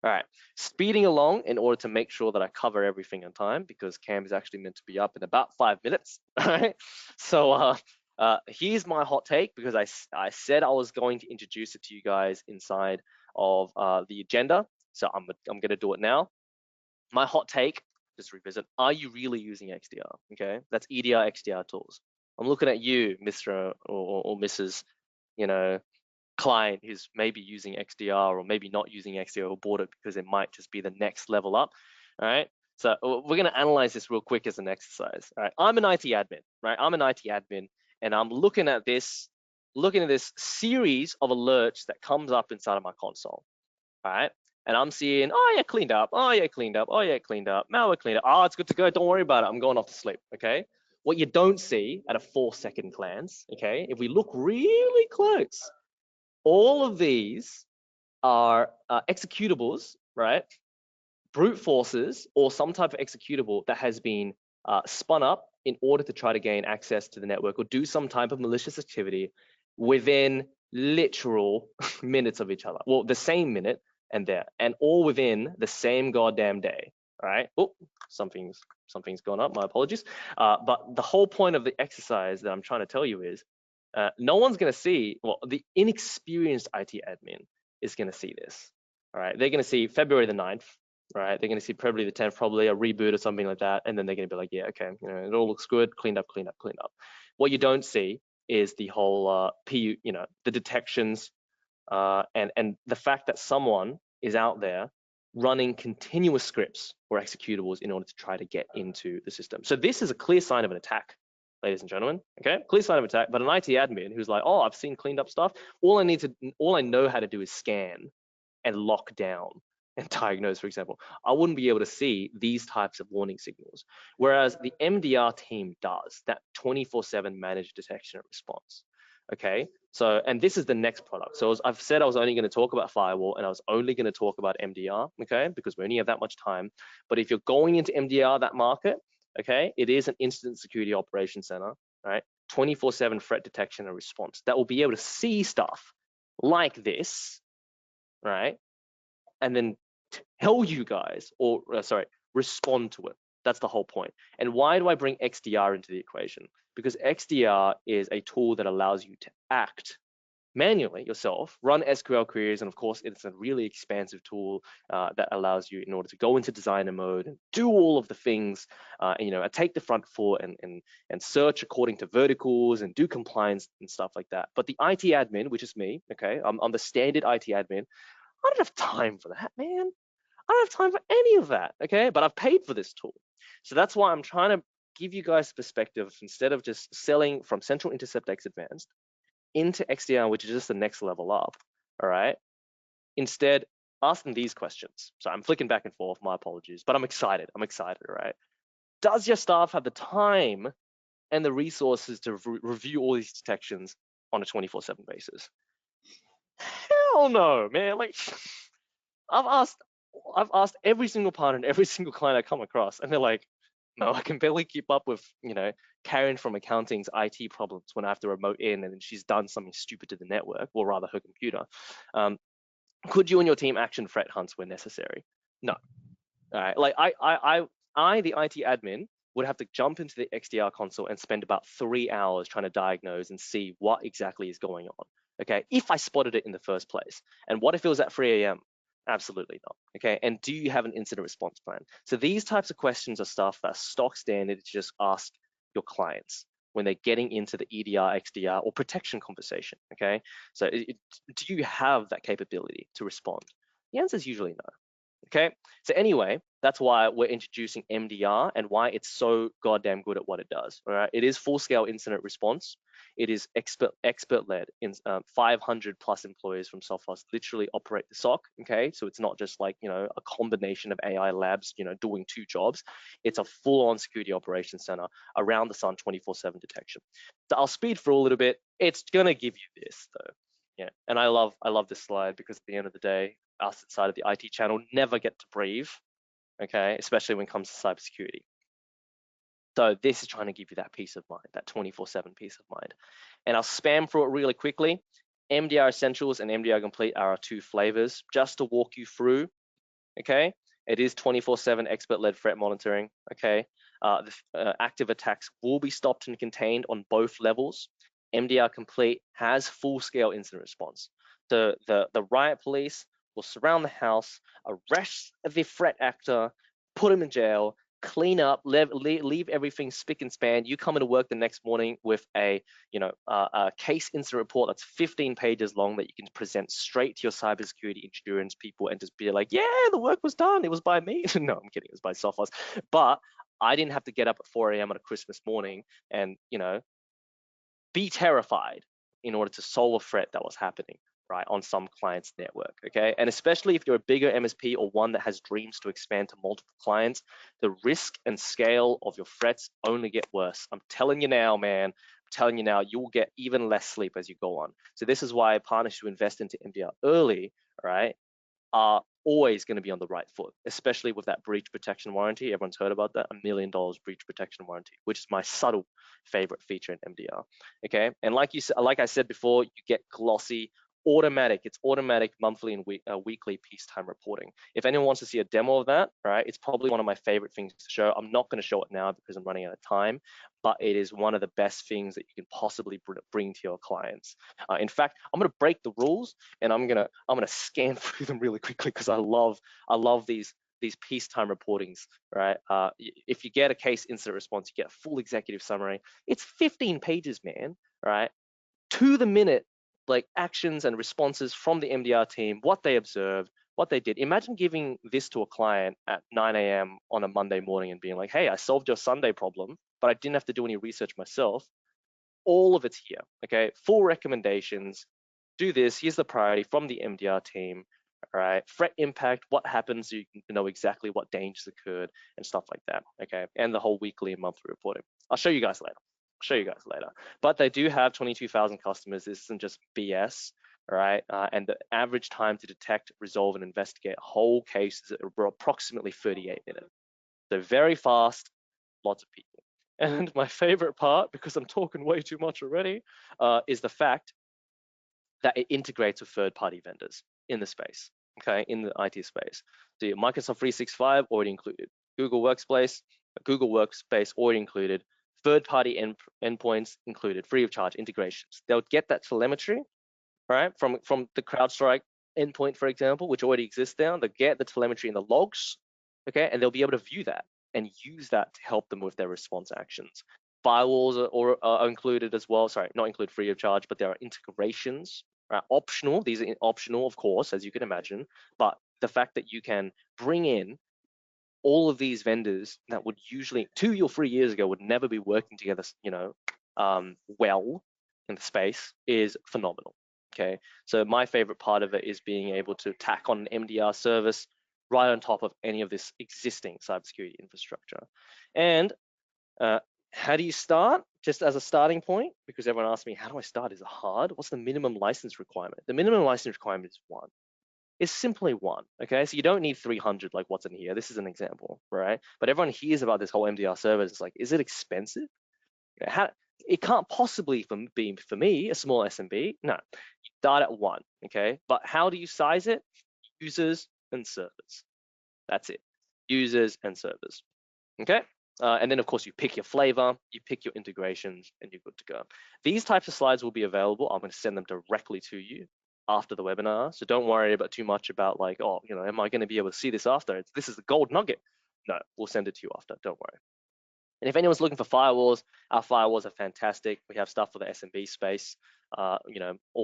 All right, speeding along in order to make sure that I cover everything on time, because Cam is actually meant to be up in about 5 minutes. All right, so here's my hot take, because I said I was going to introduce it to you guys inside of the agenda. So I'm gonna do it now. My hot take, just revisit, are you really using XDR? Okay, that's EDR, XDR tools. I'm looking at you, Mr. or Mrs., you know, client who's maybe using XDR or maybe not using XDR or bought it because it might just be the next level up. All right, so we're going to analyze this real quick as an exercise. All right, I'm an IT admin, right? I'm an IT admin, and I'm looking at this series of alerts that comes up inside of my console. All right, and I'm seeing, oh yeah, cleaned up, oh yeah, cleaned up, oh yeah, cleaned up, malware cleaned up, oh, it's good to go, don't worry about it, I'm going off to sleep, okay? What you don't see at a 4-second glance, okay, if we look really close, all of these are executables, right? Brute forces or some type of executable that has been spun up in order to try to gain access to the network or do some type of malicious activity within literal minutes of each other. Well, the same minute and there, and all within the same goddamn day. All right. Oh, something's gone up. My apologies. But the whole point of the exercise that I'm trying to tell you is no one's going to see, well, the inexperienced IT admin is going to see this. All right, they're going to see February the 9th. Right, they're going to see probably the 10th, probably a reboot or something like that, and then they're going to be like, yeah, okay, it all looks good, cleaned up, cleaned up, cleaned up. What you don't see is the whole PU, the detections, and the fact that someone is out there running continuous scripts or executables in order to try to get into the system. So this is a clear sign of an attack, ladies and gentlemen. Okay, clear sign of attack. But an IT admin who's like, oh, I've seen cleaned up stuff. All I know how to do is scan and lock down and diagnose, for example. I wouldn't be able to see these types of warning signals. Whereas the MDR team does that 24/7 managed detection and response. Okay, so, and this is the next product. So I've said I was only going to talk about firewall and I was only going to talk about MDR, okay, because we only have that much time. But if you're going into MDR, that market, okay, it is an incident security operations center, right? 24/7 threat detection and response that will be able to see stuff like this, right? And then tell you guys, or respond to it. That's the whole point. And why do I bring XDR into the equation? Because XDR is a tool that allows you to act manually yourself, run SQL queries, and of course, it's a really expansive tool that allows you in order to go into designer mode and do all of the things, take the front foot and search according to verticals and do compliance and stuff like that. But the IT admin, which is me, okay, I'm the standard IT admin. I don't have time for that, man. I don't have time for any of that, okay? But I've paid for this tool. So that's why I'm trying to give you guys perspective instead of just selling from Central Intercept X Advanced into XDR, which is just the next level up, all right? Instead, ask them these questions. So I'm flicking back and forth, my apologies, but I'm excited, all right? Does your staff have the time and the resources to review all these detections on a 24/7 basis? Hell no, man. Like, I've asked every single partner and every single client I come across, and they're like, no, I can barely keep up with, Karen from accounting's IT problems when I have to remote in and she's done something stupid to the network, or rather her computer. Could you and your team action threat hunts where necessary? No. All right. Like I, the IT admin, would have to jump into the XDR console and spend about 3 hours trying to diagnose and see what exactly is going on. Okay, if I spotted it in the first place. And what if it was at 3 a.m.? Absolutely not. Okay, and do you have an incident response plan? So these types of questions are stuff that stock standard to just ask your clients when they're getting into the EDR, XDR, or protection conversation. Okay, so do you have that capability to respond? The answer is usually no. Okay, so anyway, that's why we're introducing MDR and why it's so goddamn good at what it does. All right, it is full-scale incident response. It is expert-led. 500 plus employees from Sophos literally operate the SOC. Okay, so it's not just like a combination of AI labs doing two jobs. It's a full-on security operations center around the sun, 24/7 detection. So I'll speed through a little bit. It's gonna give you this though. Yeah, and I love this slide because at the end of the day, us inside of the IT channel never get to breathe, okay, especially when it comes to cybersecurity. So this is trying to give you that peace of mind, that 24/7 peace of mind. And I'll spam through it really quickly. MDR Essentials and MDR Complete are our two flavors, just to walk you through, okay? It is 24/7 expert-led threat monitoring, okay? Active attacks will be stopped and contained on both levels. MDR Complete has full-scale incident response. The riot police will surround the house, arrest the threat actor, put him in jail, clean up, leave everything spick and span. You come into work the next morning with a case incident report that's 15 pages long that you can present straight to your cybersecurity insurance people and just be like, yeah, the work was done. It was by me. No, I'm kidding. It was by Sophos. But I didn't have to get up at 4 a.m. on a Christmas morning and be terrified in order to solve a threat that was happening, right, on some client's network, okay? And especially if you're a bigger MSP or one that has dreams to expand to multiple clients, the risk and scale of your threats only get worse. I'm telling you now, man, I'm telling you now, you will get even less sleep as you go on. So this is why partners who invest into MDR early, right, are always going to be on the right foot, especially with that breach protection warranty. Everyone's heard about that, $1 million breach protection warranty, which is my subtle favorite feature in MDR. Okay, and like I said before, you get glossy automatic. It's automatic monthly and weekly peacetime reporting. If anyone wants to see a demo of that, right, it's probably one of my favorite things to show. I'm not going to show it now because I'm running out of time, but it is one of the best things that you can possibly bring to your clients. In fact, I'm going to break the rules and I'm gonna scan through them really quickly because I love these peacetime reportings, right? If you get a case incident response, you get a full executive summary. It's 15 pages, man, right? To the minute, like actions and responses from the MDR team, what they observed, what they did. Imagine giving this to a client at 9 a.m. on a Monday morning and being like, hey, I solved your Sunday problem, but I didn't have to do any research myself. All of it's here, okay? Full recommendations, do this, here's the priority from the MDR team, all right? Threat impact, what happens, so you can know exactly what dangers occurred and stuff like that, okay? And the whole weekly and monthly reporting. I'll show you guys later. But they do have 22,000 customers. This isn't just BS, all right? And the average time to detect, resolve, and investigate whole cases are approximately 38 minutes. So very fast, lots of people. And my favorite part, because I'm talking way too much already, is the fact that it integrates with third-party vendors in the space, okay, in the IT space. So your Microsoft 365 already included, Google Workspace already included, third-party endpoints included, free of charge integrations. They'll get that telemetry, right, from the CrowdStrike endpoint, for example, which already exists there. They'll get the telemetry in the logs, okay, and they'll be able to view that and use that to help them with their response actions. Firewalls are included as well. Sorry, not include free of charge, but there are integrations, right? Optional. These are optional, of course, as you can imagine. But the fact that you can bring in all of these vendors that would usually 2 or 3 years ago would never be working together, well in the space is phenomenal. Okay, so my favorite part of it is being able to tack on an MDR service right on top of any of this existing cybersecurity infrastructure. And how do you start? Just as a starting point, because everyone asks me, how do I start? Is it hard? What's the minimum license requirement? The minimum license requirement is 1. It's simply 1, okay? So you don't need 300 like what's in here. This is an example, right? But everyone hears about this whole MDR service. It's like, is it expensive? It can't possibly be for me, a small SMB. No, you start at 1, okay? But how do you size it? Users and servers. That's it. Users and servers, okay? And then, of course, you pick your flavor, you pick your integrations, and you're good to go. These types of slides will be available. I'm going to send them directly to you after the webinar. So don't worry about too much about like, oh, am I going to be able to see this after? This is the gold nugget. No, we'll send it to you after. Don't worry. And if anyone's looking for firewalls, our firewalls are fantastic. We have stuff for the SMB space, all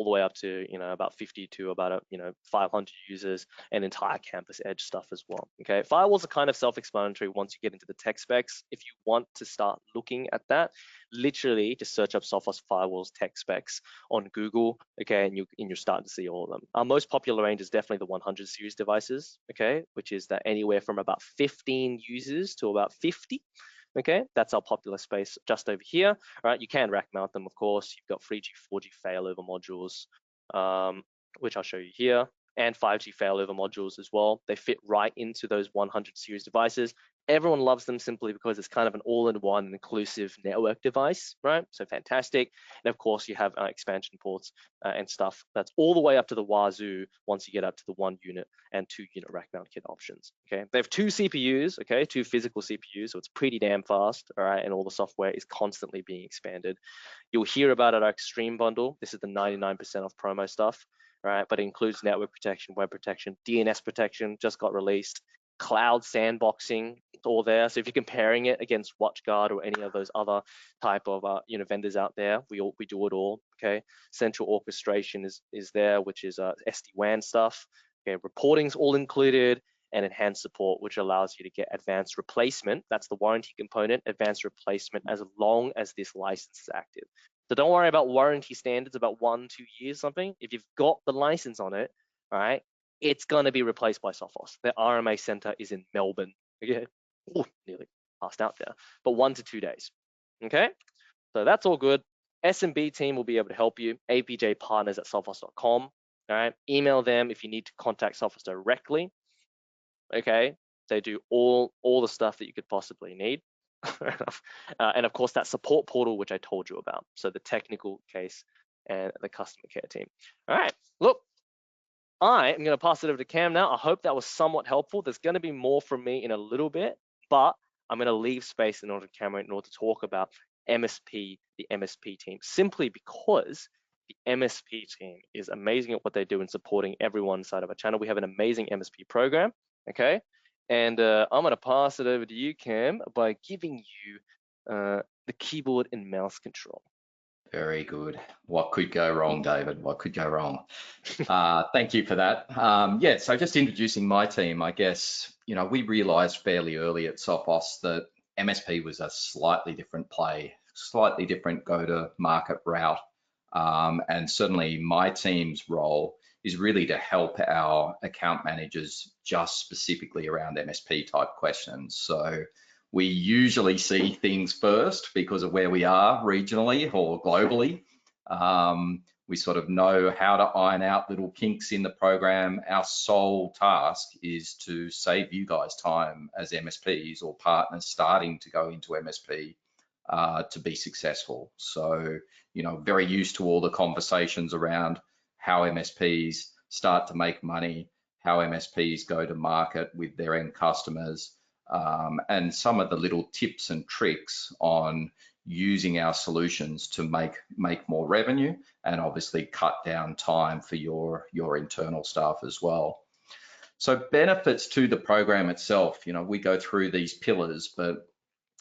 the way up to, about 50 to about, 500 users, and entire campus edge stuff as well. Okay, firewalls are kind of self-explanatory once you get into the tech specs. If you want to start looking at that, literally just search up Sophos firewalls tech specs on Google, okay, and you're starting to see all of them. Our most popular range is definitely the 100 series devices, okay, which is that anywhere from about 15 users to about 50. Okay, that's our popular space just over here. All right, you can rack mount them, of course. You've got 3G, 4G failover modules, which I'll show you here, and 5G failover modules as well. They fit right into those 100 series devices. Everyone loves them simply because it's kind of an all-in-one inclusive network device, right? So fantastic. And of course, you have expansion ports and stuff that's all the way up to the wazoo once you get up to the 1 unit and 2 unit rack mount kit options, okay? They have 2 CPUs, okay, 2 physical CPUs, so it's pretty damn fast, all right? And all the software is constantly being expanded. You'll hear about it, our Extreme Bundle. This is the 99% off promo stuff, all right? But it includes network protection, web protection, DNS protection, just got released, cloud sandboxing, it's all there. So if you're comparing it against WatchGuard or any of those other type of vendors out there, we do it all. Okay, central orchestration is there, which is SD-WAN stuff. Okay, reporting's all included, and enhanced support, which allows you to get advanced replacement. That's the warranty component, advanced replacement, as long as this license is active. So don't worry about warranty standards about 1-2 years something. If you've got the license on it, all right, it's going to be replaced by Sophos. The RMA center is in Melbourne. Okay, ooh, nearly passed out there, but 1 to 2 days. Okay, so that's all good. SMB team will be able to help you. APJ partners at sophos.com. All right, email them if you need to contact Sophos directly. Okay, they do all the stuff that you could possibly need. And of course, that support portal, which I told you about. So the technical case and the customer care team. All right, look, I am going to pass it over to Cam now. I hope that was somewhat helpful. There's going to be more from me in a little bit, but I'm going to leave space in order to Cameron in order to talk about MSP, the MSP team, simply because the MSP team is amazing at what they do in supporting everyone inside of our channel. We have an amazing MSP program, okay? And I'm going to pass it over to you, Cam, by giving you the keyboard and mouse control. Very good. What could go wrong, David? What could go wrong? Thank you for that. Yeah, so just introducing my team, I guess, we realized fairly early at Sophos that MSP was a slightly different play, slightly different go-to-market route. And certainly my team's role is really to help our account managers just specifically around MSP type questions. So we usually see things first because of where we are regionally or globally. We sort of know how to iron out little kinks in the program. Our sole task is to save you guys time as MSPs or partners starting to go into MSP to be successful. So, very used to all the conversations around how MSPs start to make money, how MSPs go to market with their end customers, and some of the little tips and tricks on using our solutions to make more revenue and obviously cut down time for your internal staff as well. So benefits to the program itself, we go through these pillars, but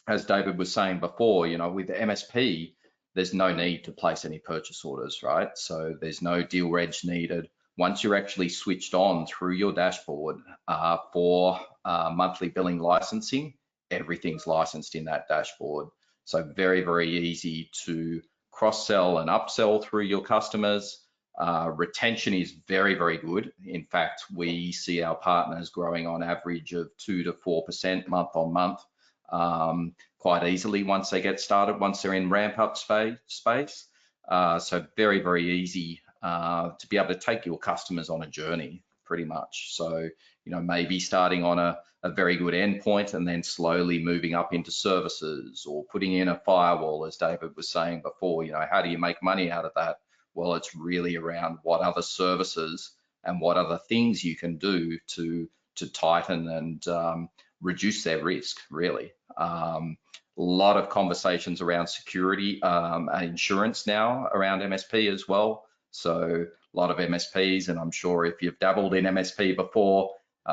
as David was saying before, with MSP, there's no need to place any purchase orders, right? So there's no deal reg needed. Once you're actually switched on through your dashboard for monthly billing licensing, everything's licensed in that dashboard. So very, very easy to cross-sell and upsell through your customers. Retention is very, very good. In fact, we see our partners growing on average of 2 to 4% month on month quite easily once they get started, once they're in ramp-up space. So very, very easy to be able to take your customers on a journey, pretty much. So, maybe starting on a very good endpoint and then slowly moving up into services or putting in a firewall, as David was saying before, how do you make money out of that? Well, it's really around what other services and what other things you can do to tighten and reduce their risk, really. A lot of conversations around security and insurance now around MSP as well. So a lot of MSPs, and I'm sure if you've dabbled in MSP before,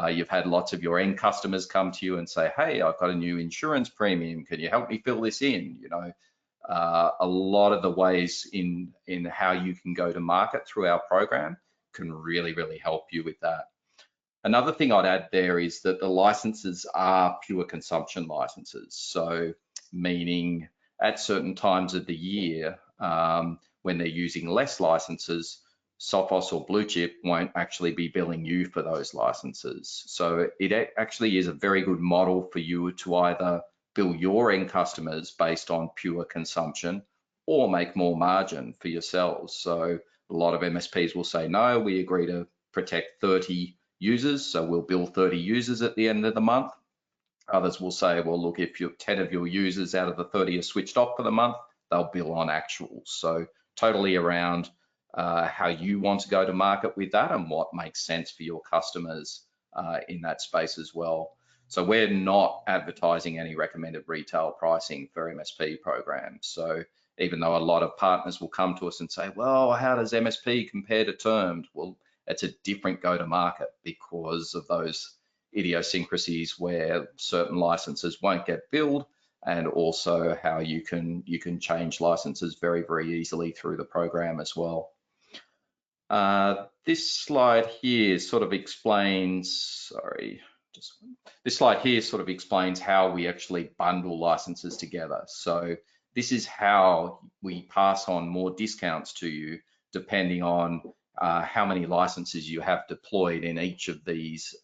you've had lots of your end customers come to you and say, hey, I've got a new insurance premium. Can you help me fill this in? A lot of the ways in how you can go to market through our program can really, really help you with that. Another thing I'd add there is that the licenses are pure consumption licenses. So meaning at certain times of the year, when they're using less licenses, Sophos or Blue Chip won't actually be billing you for those licenses. So it actually is a very good model for you to either bill your end customers based on pure consumption or make more margin for yourselves. So a lot of MSPs will say, no, we agree to protect 30 users, so we'll bill 30 users at the end of the month. Others will say, well, look, if 10 of your users out of the 30 are switched off for the month, they'll bill on actuals. So totally around how you want to go to market with that and what makes sense for your customers in that space as well. So we're not advertising any recommended retail pricing for MSP programs. So even though a lot of partners will come to us and say, well, how does MSP compare to termed? Well, it's a different go-to-market because of those idiosyncrasies where certain licenses won't get billed, and also how you can change licenses very, very easily through the program as well. This slide here sort of explains, this slide here sort of explains how we actually bundle licenses together. So this is how we pass on more discounts to you depending on how many licenses you have deployed in each of these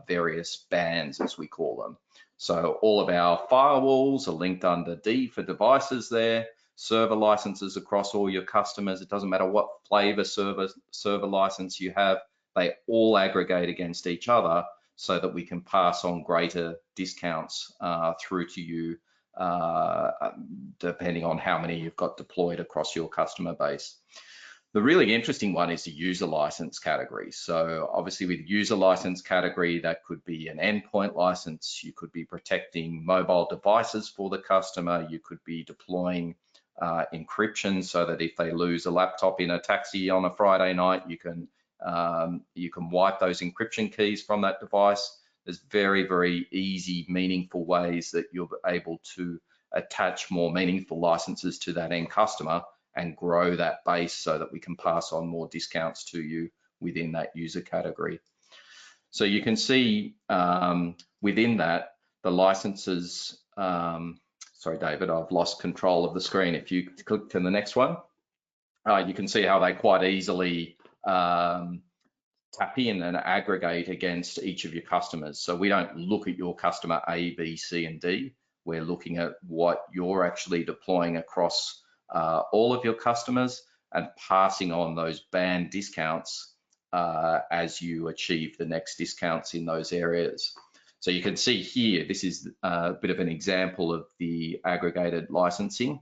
various bands, as we call them. So all of our firewalls are linked under D for devices there, server licenses across all your customers. It doesn't matter what flavor server license you have, they all aggregate against each other so that we can pass on greater discounts through to you depending on how many you've got deployed across your customer base. The really interesting one is the user license category. So obviously with user license category, that could be an endpoint license. You could be protecting mobile devices for the customer. You could be deploying encryption so that if they lose a laptop in a taxi on a Friday night, you can wipe those encryption keys from that device. There's very, very easy, meaningful ways that you're able to attach more meaningful licenses to that end customer and grow that base so that we can pass on more discounts to you within that user category. So you can see within that, the licenses, sorry, David, I've lost control of the screen. If you click to the next one, you can see how they quite easily tap in and aggregate against each of your customers. So we don't look at your customer A, B, C, and D. We're looking at what you're actually deploying across all of your customers and passing on those band discounts as you achieve the next discounts in those areas. So you can see here, this is a bit of an example of the aggregated licensing.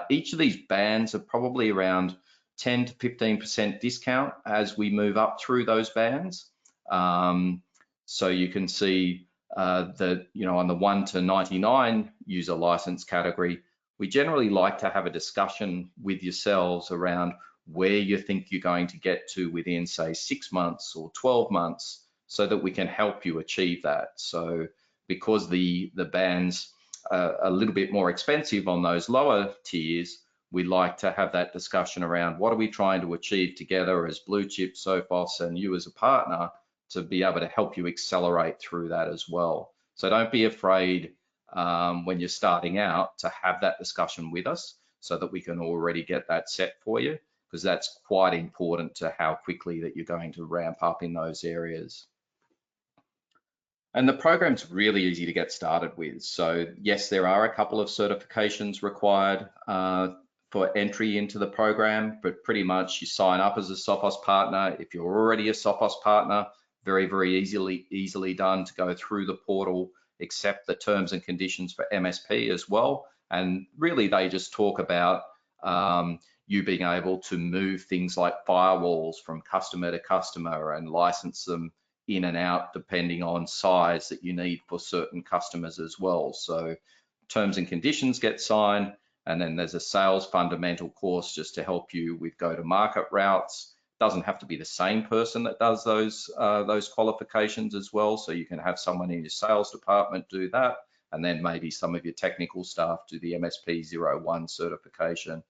Each of these bands are probably around 10 to 15% discount as we move up through those bands. So you can see that, on the 1 to 99 user license category, we generally like to have a discussion with yourselves around where you think you're going to get to within, say, 6 months or 12 months, so that we can help you achieve that. So because the bands are a little bit more expensive on those lower tiers, we like to have that discussion around what are we trying to achieve together as Blue Chip, Sophos, and you as a partner to be able to help you accelerate through that as well. So don't be afraid when you're starting out to have that discussion with us so that we can already get that set for you, because that's quite important to how quickly that you're going to ramp up in those areas. And the program's really easy to get started with. So yes, there are a couple of certifications required for entry into the program, but pretty much you sign up as a Sophos partner. If you're already a Sophos partner, very, very easily done to go through the portal, accept the terms and conditions for MSP as well. And really they just talk about you being able to move things like firewalls from customer to customer and license them in and out depending on size that you need for certain customers as well. So terms and conditions get signed, and then there's a sales fundamental course just to help you with go-to-market routes. Doesn't have to be the same person that does those qualifications as well. So you can have someone in your sales department do that, and then maybe some of your technical staff do the MSP 01 certification.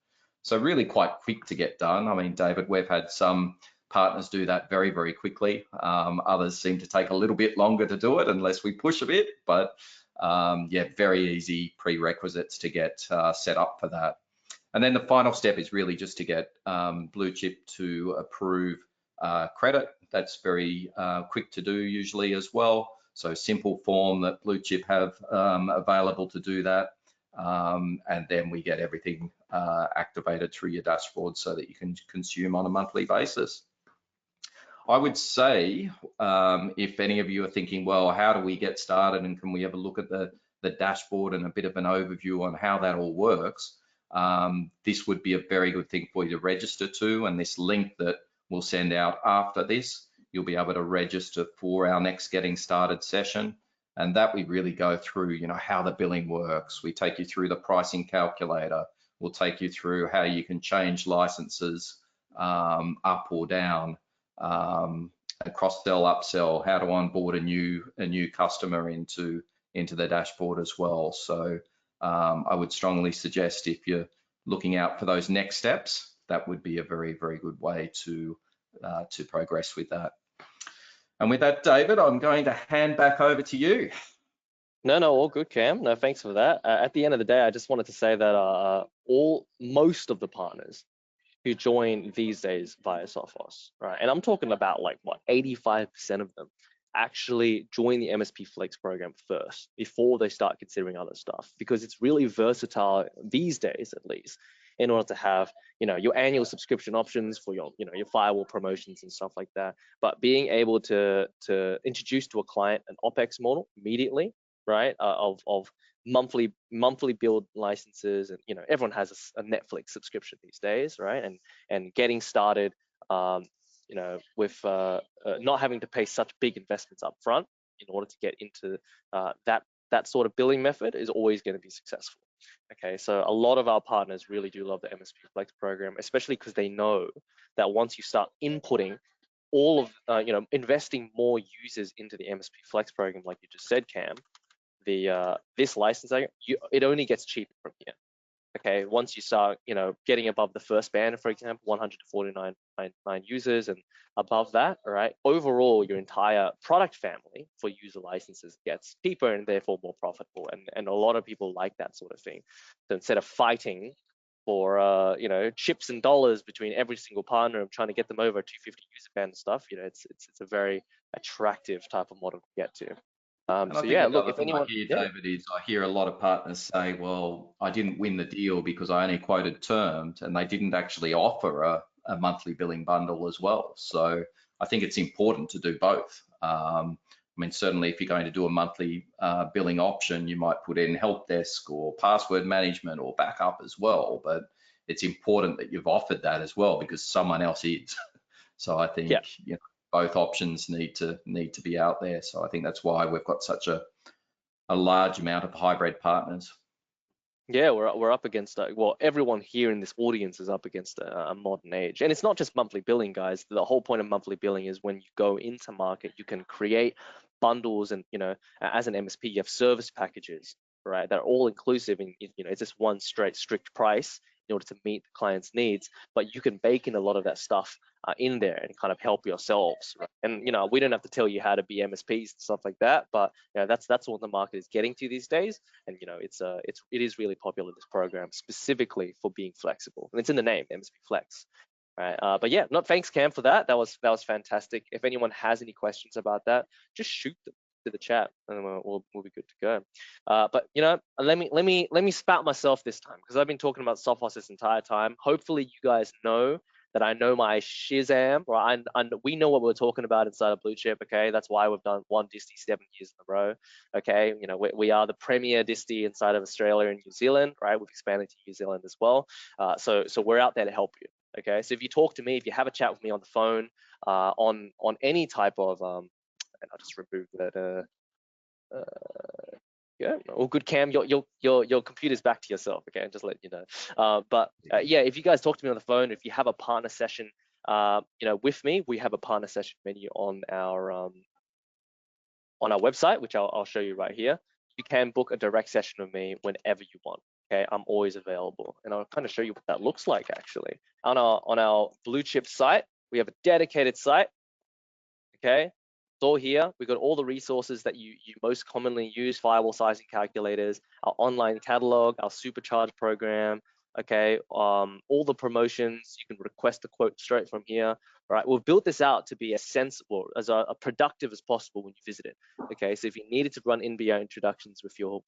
So really quite quick to get done. I mean, David, we've had some partners do that very, very quickly. Others seem to take a little bit longer to do it unless we push a bit, but yeah, very easy prerequisites to get set up for that. And then the final step is really just to get Blue Chip to approve credit. That's very quick to do usually as well. So simple form that Blue Chip have available to do that. And then we get everything activated through your dashboard so that you can consume on a monthly basis. I would say, if any of you are thinking, well, how do we get started and can we have a look at the dashboard and a bit of an overview on how that all works, this would be a very good thing for you to register to. And this link that we'll send out after this, you'll be able to register for our next Getting Started session. And that we really go through, how the billing works. We take you through the pricing calculator. We'll take you through how you can change licenses up or down, a cross-sell, upsell, how to onboard a new customer into the dashboard as well. So I would strongly suggest, if you're looking out for those next steps, that would be a very, very good way to progress with that. And with that, David, I'm going to hand back over to you. No, all good, Cam. No, thanks for that. At the end of the day, I just wanted to say that most of the partners who join these days via Sophos, right? And I'm talking about 85% of them actually join the MSP Flex program first before they start considering other stuff, because it's really versatile these days, at least, in order to have, your annual subscription options for your firewall promotions and stuff like that. But being able to introduce to a client an OpEx model immediately, right, of monthly billed licenses, and everyone has a Netflix subscription these days, right? And getting started, with not having to pay such big investments up front in order to get into that sort of billing method is always going to be successful. Okay, so a lot of our partners really do love the MSP Flex program, especially because they know that once you start inputting all of, investing more users into the MSP Flex program, like you just said, Cam, this licensing, it only gets cheaper from here. Okay, once you start, getting above the first band, for example, 100 to 49 users and above that, all right, overall, your entire product family for user licenses gets cheaper and therefore more profitable. And a lot of people like that sort of thing. So instead of fighting for, chips and dollars between every single partner and trying to get them over a 250 user band and stuff, it's a very attractive type of model to get to. And I So think yeah, look, another if thing I anyone, hear, yeah. David, is I hear a lot of partners say, well, I didn't win the deal because I only quoted termed and they didn't actually offer a monthly billing bundle as well. So I think it's important to do both. I mean, certainly if you're going to do a monthly billing option, you might put in help desk or password management or backup as well. But it's important that you've offered that as well because someone else is. So I think, Yeah. both options need to be out there. So I think that's why we've got such a large amount of hybrid partners. Yeah, we're up against well, everyone here in this audience is up against a modern age, and it's not just monthly billing, guys. The whole point of monthly billing is when you go into market, you can create bundles, and as an MSP, you have service packages, right? They're all inclusive, and it's just one strict price in order to meet the client's needs. But you can bake in a lot of that stuff in there and kind of help yourselves, right? And we don't have to tell you how to be MSPs and stuff like that, but that's what the market is getting to these days. And it is really popular, this program, specifically for being flexible, and it's in the name, MSP Flex, right? But yeah, thanks, Cam, for that. That was fantastic. If anyone has any questions about that, just shoot them to the chat, and we'll be good to go. But let me spout myself this time, because I've been talking about Sophos this entire time. Hopefully, you guys know that I know my shizam, right? And we know what we're talking about inside of Blue Chip, okay? That's why we've done one Disty 7 years in a row, okay? We are the premier Disty inside of Australia and New Zealand, right? We've expanded to New Zealand as well. So we're out there to help you, okay? So if you talk to me, if you have a chat with me on the phone, on any type of, and I'll just remove that, yeah, all good, Cam. Your computer's back to yourself. Okay, just let you know. But yeah, if you guys talk to me on the phone, if you have a partner session, with me, we have a partner session menu on our website, which I'll show you right here. You can book a direct session with me whenever you want. Okay, I'm always available, and I'll kind of show you what that looks like actually. On our Blue Chip site, we have a dedicated site. Okay. It's all here. We've got all the resources that you most commonly use: firewall sizing calculators, our online catalog, our Supercharge program, okay, all the promotions. You can request a quote straight from here. All right, we've built this out to be as sensible, as a productive as possible when you visit it. Okay, so if you needed to run NBO introductions with your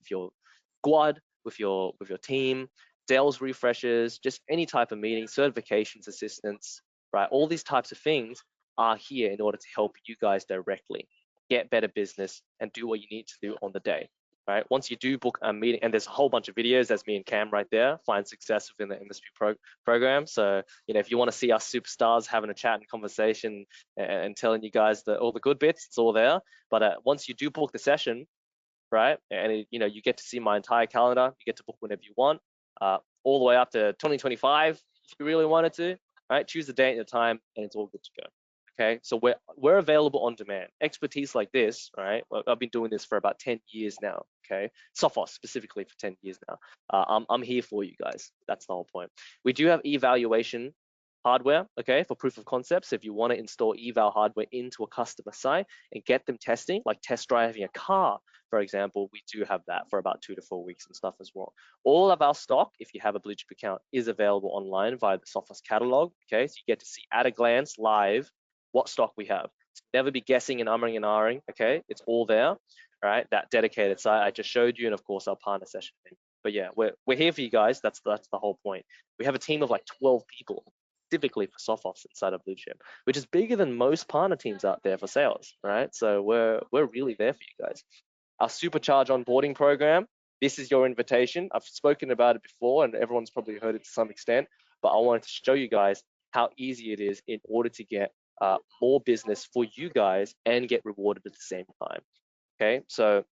squad, with your team, sales refreshes, just any type of meeting, certifications, assistance, right, all these types of things are here in order to help you guys directly get better business and do what you need to do on the day, right? Once you do book a meeting, and there's a whole bunch of videos, that's me and Cam right there, find success within the MSP program. So, if you want to see us superstars having a chat and conversation and telling you guys all the good bits, it's all there. But once you do book the session, right, and you get to see my entire calendar, you get to book whenever you want, all the way up to 2025 if you really wanted to, right? Choose the date and the time, and it's all good to go. Okay, so we're available on demand. Expertise like this, right? I've been doing this for about 10 years now. Okay, Sophos specifically for 10 years now. I'm here for you guys. That's the whole point. We do have evaluation hardware, okay, for proof of concepts. If you want to install eval hardware into a customer site and get them testing, like test driving a car, for example, we do have that for about 2 to 4 weeks and stuff as well. All of our stock, if you have a Blue Chip account, is available online via the Sophos catalog. Okay, so you get to see at a glance live what stock we have. So never be guessing and umming and ahhing. Okay, it's all there, right? That dedicated site I just showed you, and of course our partner session. But yeah, we're here for you guys. That's the whole point. We have a team of like 12 people specifically for Sophos inside of Blue Chip, which is bigger than most partner teams out there for sales, right? So we're really there for you guys. Our Supercharge onboarding program, This is your invitation. I've spoken about it before and everyone's probably heard it to some extent, but I wanted to show you guys how easy it is in order to get more business for you guys and get rewarded at the same time. Okay, so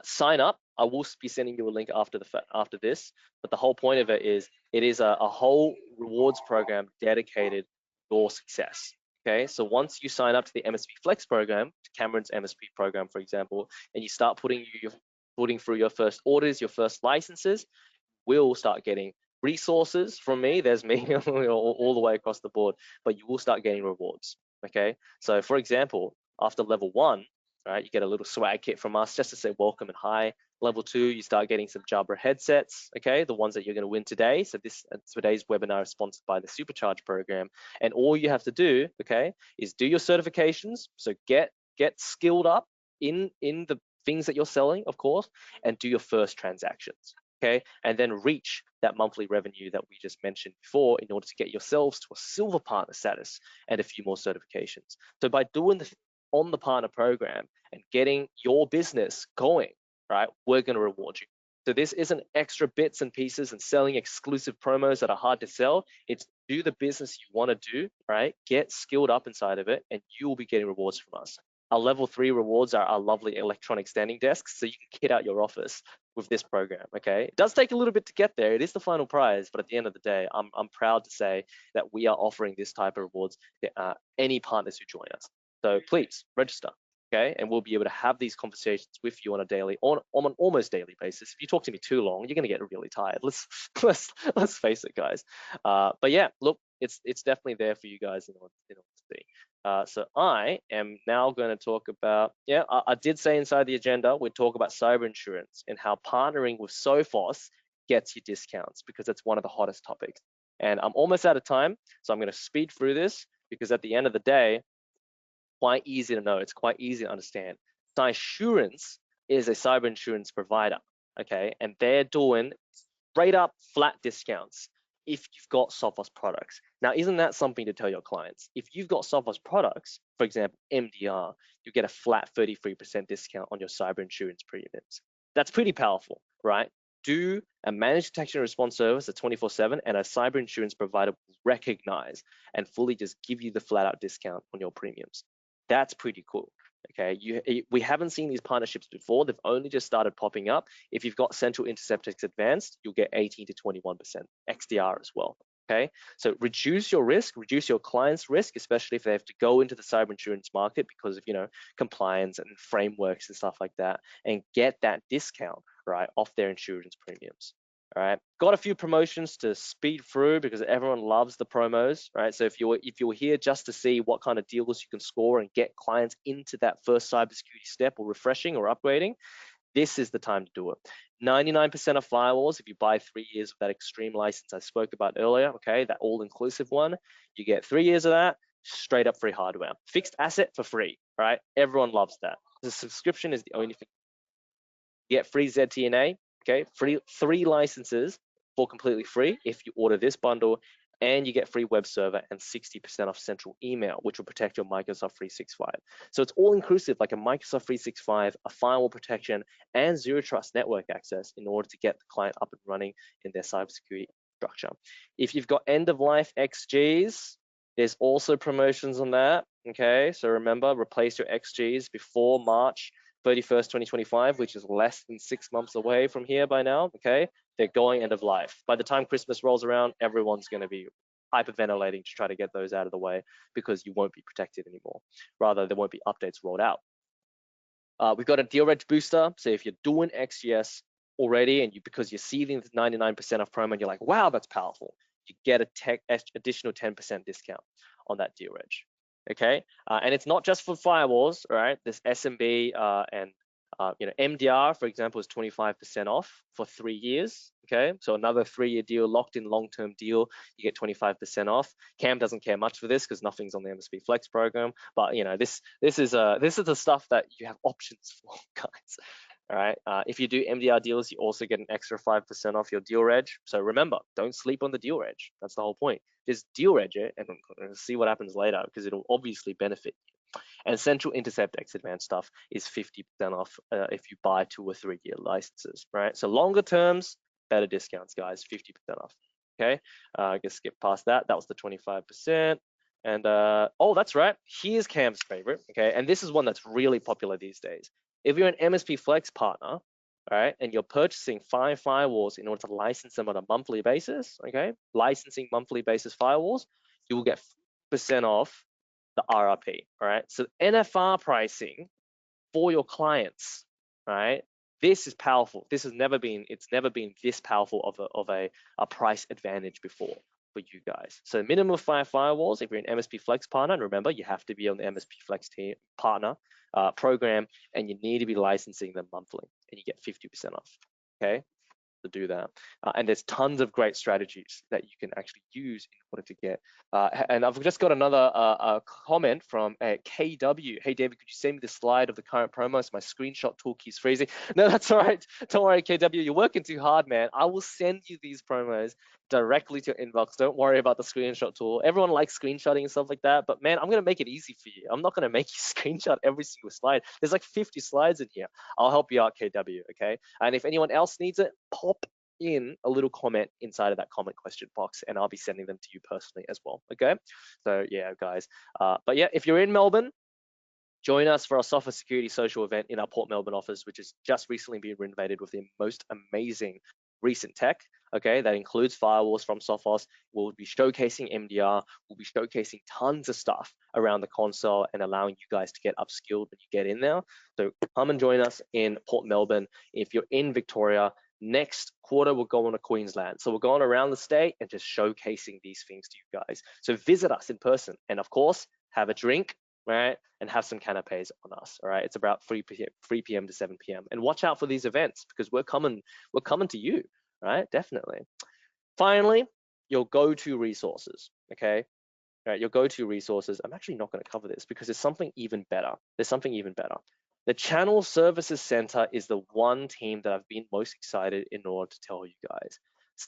sign up. I will be sending you a link after this, but the whole point of it is a whole rewards program dedicated to your success. Okay, so once you sign up to the MSP Flex program, Cameron's MSP program, for example, and you start putting through your first orders, your first licenses, will start getting resources from me. There's me all the way across the board, but you will start getting rewards. Okay, so for example, after level 1, right, you get a little swag kit from us just to say welcome and hi. Level 2, you start getting some Jabra headsets, okay, the ones that you're going to win today. So today's webinar is sponsored by the Supercharge program, and all you have to do, okay, is do your certifications. So get skilled up in the things that you're selling, of course, and do your first transactions. Okay, and then reach that monthly revenue that we just mentioned before in order to get yourselves to a silver partner status and a few more certifications. So by doing the on the partner program and getting your business going, right, we're going to reward you. So this isn't extra bits and pieces and selling exclusive promos that are hard to sell. It's do the business you want to do, right? Get skilled up inside of it, and you will be getting rewards from us. Our level 3 rewards are our lovely electronic standing desks, so you can kit out your office with this program. Okay, it does take a little bit to get there. It is the final prize, but at the end of the day, I'm proud to say that we are offering this type of rewards to any partners who join us. So please register, okay? And we'll be able to have these conversations with you on an almost daily basis. If you talk to me too long, you're going to get really tired. Let's face it, guys. But yeah, look, it's definitely there for you guys in order to see. So I am now going to talk about, I did say inside the agenda, we'd talk about cyber insurance and how partnering with Sophos gets you discounts, because that's one of the hottest topics. And I'm almost out of time, so I'm going to speed through this, because at the end of the day, quite easy to know, it's quite easy to understand. Cysurance is a cyber insurance provider, okay? And they're doing straight up flat discounts if you've got Sophos products. Now, isn't that something to tell your clients? If you've got Sophos products, for example, MDR, you get a flat 33% discount on your cyber insurance premiums. That's pretty powerful, right? Do a managed detection and response service at 24/7, and a cyber insurance provider will recognize and fully just give you the flat out discount on your premiums. That's pretty cool. Okay, we haven't seen these partnerships before. They've only just started popping up. If you've got Central Interceptix Advanced, you'll get 18 to 21% XDR as well. Okay, so reduce your risk, reduce your client's risk, especially if they have to go into the cyber insurance market because of compliance and frameworks and stuff like that, and get that discount right off their insurance premiums. All right, got a few promotions to speed through because everyone loves the promos, right? So if you're here just to see what kind of deals you can score and get clients into that first cybersecurity step or refreshing or upgrading, this is the time to do it. 99% of firewalls, if you buy 3 years of that extreme license I spoke about earlier, okay, that all-inclusive one, you get 3 years of that, straight up free hardware. Fixed asset for free, right? Everyone loves that. The subscription is the only thing. You get free ZTNA, okay, free 3 licenses for completely free if you order this bundle, and you get free web server and 60% off central email, which will protect your Microsoft 365. So it's all inclusive, like a Microsoft 365, a firewall protection, and zero trust network access in order to get the client up and running in their cybersecurity structure. If you've got end of life XGs, there's also promotions on that. Okay, so remember, replace your XGs before March 31st, 2025, which is less than 6 months away from here by now. Okay, they're going end of life. By the time Christmas rolls around, everyone's going to be hyperventilating to try to get those out of the way, because you won't be protected anymore. Rather, there won't be updates rolled out. We've got a deal reg booster. So if you're doing XGS already, and because you're seeing the 99% off promo and you're like, wow, that's powerful, you get a additional 10% discount on that deal reg. Okay, and it's not just for firewalls, right? There's SMB and MDR, for example, is 25% off for 3 years. Okay, so another 3-year deal, locked in long-term deal, you get 25% off. Cam doesn't care much for this because nothing's on the MSP Flex program, but this is the stuff that you have options for, guys. All right, if you do MDR deals, you also get an extra 5% off your deal reg. So remember, don't sleep on the deal reg. That's the whole point. Just deal reg it and see what happens later, because it'll obviously benefit And Central Intercept X Advanced stuff is 50% off if you buy 2 or 3 year licenses, right? So longer terms, better discounts, guys, 50% off. Okay, I guess skip past that. That was the 25%. And oh, that's right. Here's Cam's favorite. Okay, and this is one that's really popular these days. If you're an MSP Flex partner, all right, and you're purchasing 5 firewalls in order to license them on a monthly basis, okay, licensing monthly basis firewalls, you will get 50% off the RRP, all right? So NFR pricing for your clients, right? This is powerful. This has never been, it's never been this powerful of a price advantage before for you guys. So minimum of 5 firewalls if you're an MSP Flex partner, and remember, you have to be on the MSP Flex team partner program, and you need to be licensing them monthly, and you get 50% off, okay? To do that. And there's tons of great strategies that you can actually use in order to get. And I've just got another comment from KW. Hey, David, could you send me the slide of the current promos? My screenshot tool keeps freezing. No, that's all right. Don't worry, KW. You're working too hard, man. I will send you these promos directly to your inbox. Don't worry about the screenshot tool. Everyone likes screenshotting and stuff like that. But, man, I'm going to make it easy for you. I'm not going to make you screenshot every single slide. There's like 50 slides in here. I'll help you out, KW, okay? And if anyone else needs it, pop in a little comment inside of that comment question box, and I'll be sending them to you personally as well, okay? So yeah, guys, but yeah, if you're in Melbourne, join us for our Sophos Security Social event in our Port Melbourne office, which has just recently been renovated with the most amazing recent tech, okay? That includes firewalls from Sophos. We'll be showcasing MDR. We'll be showcasing tons of stuff around the console and allowing you guys to get upskilled when you get in there. So come and join us in Port Melbourne. If you're in Victoria, next quarter, we're going to Queensland. So we're going around the state and just showcasing these things to you guys. So visit us in person, and of course, have a drink, right? And have some canapes on us, all right? It's about 3 p.m. to 7 p.m. And watch out for these events because we're coming to you, right? Definitely. Finally, your go-to resources, okay? All right, your go-to resources. I'm actually not going to cover this because there's something even better. The Channel Services Center is the one team that I've been most excited in order to tell you guys.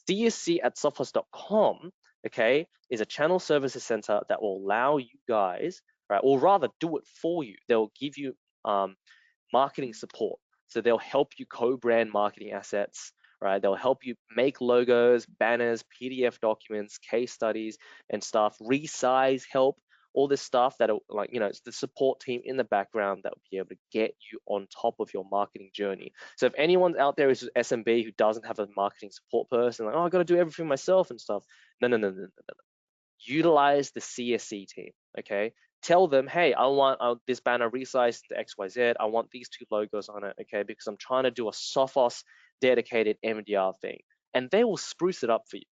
CSC at sophos.com, okay, is a Channel Services Center that will allow you guys, right, or rather do it for you. They'll give you marketing support. So they'll help you co-brand marketing assets, right? They'll help you make logos, banners, PDF documents, case studies and stuff, resize help, all this stuff that, like, you know, it's the support team in the background that will be able to get you on top of your marketing journey. So if anyone out there is SMB who doesn't have a marketing support person, like, oh, I got to do everything myself and stuff. No. Utilize the CSC team, okay? Tell them, hey, I want this banner resized to XYZ. I want these 2 logos on it, okay? Because I'm trying to do a Sophos dedicated MDR thing. And they will spruce it up for you,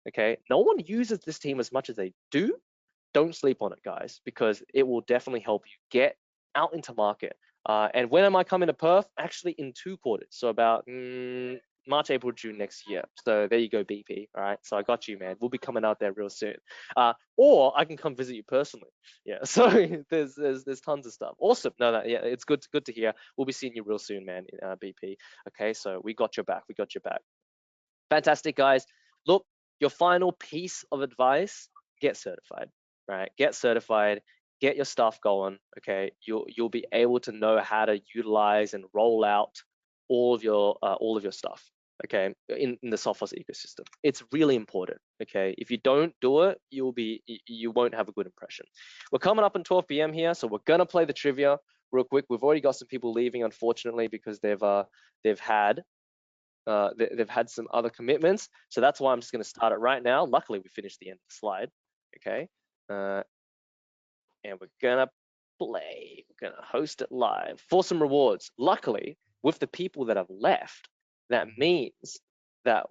okay? No one uses this team as much as they do. Don't sleep on it, guys, because it will definitely help you get out into market. And when am I coming to Perth? Actually, in 2 quarters. So about March, April, June next year. So there you go, BP. All right. So I got you, man. We'll be coming out there real soon. Or I can come visit you personally. Yeah. So there's tons of stuff. Awesome. No, yeah, it's good to hear. We'll be seeing you real soon, man. BP. Okay. So we got your back. Fantastic, guys. Look, your final piece of advice: get certified. Right? Get certified. Get your stuff going. Okay. You'll be able to know how to utilize and roll out all of your stuff, okay, in the Sophos ecosystem. It's really important, okay? If you don't do it, you won't have a good impression. We're coming up on 12 p.m. here, so we're gonna play the trivia real quick. We've already got some people leaving, unfortunately, because they've had some other commitments. So that's why I'm just gonna start it right now. Luckily, we finished the end of the slide, okay? And we're gonna play. We're gonna host it live for some rewards. Luckily, with the people that have left, that means that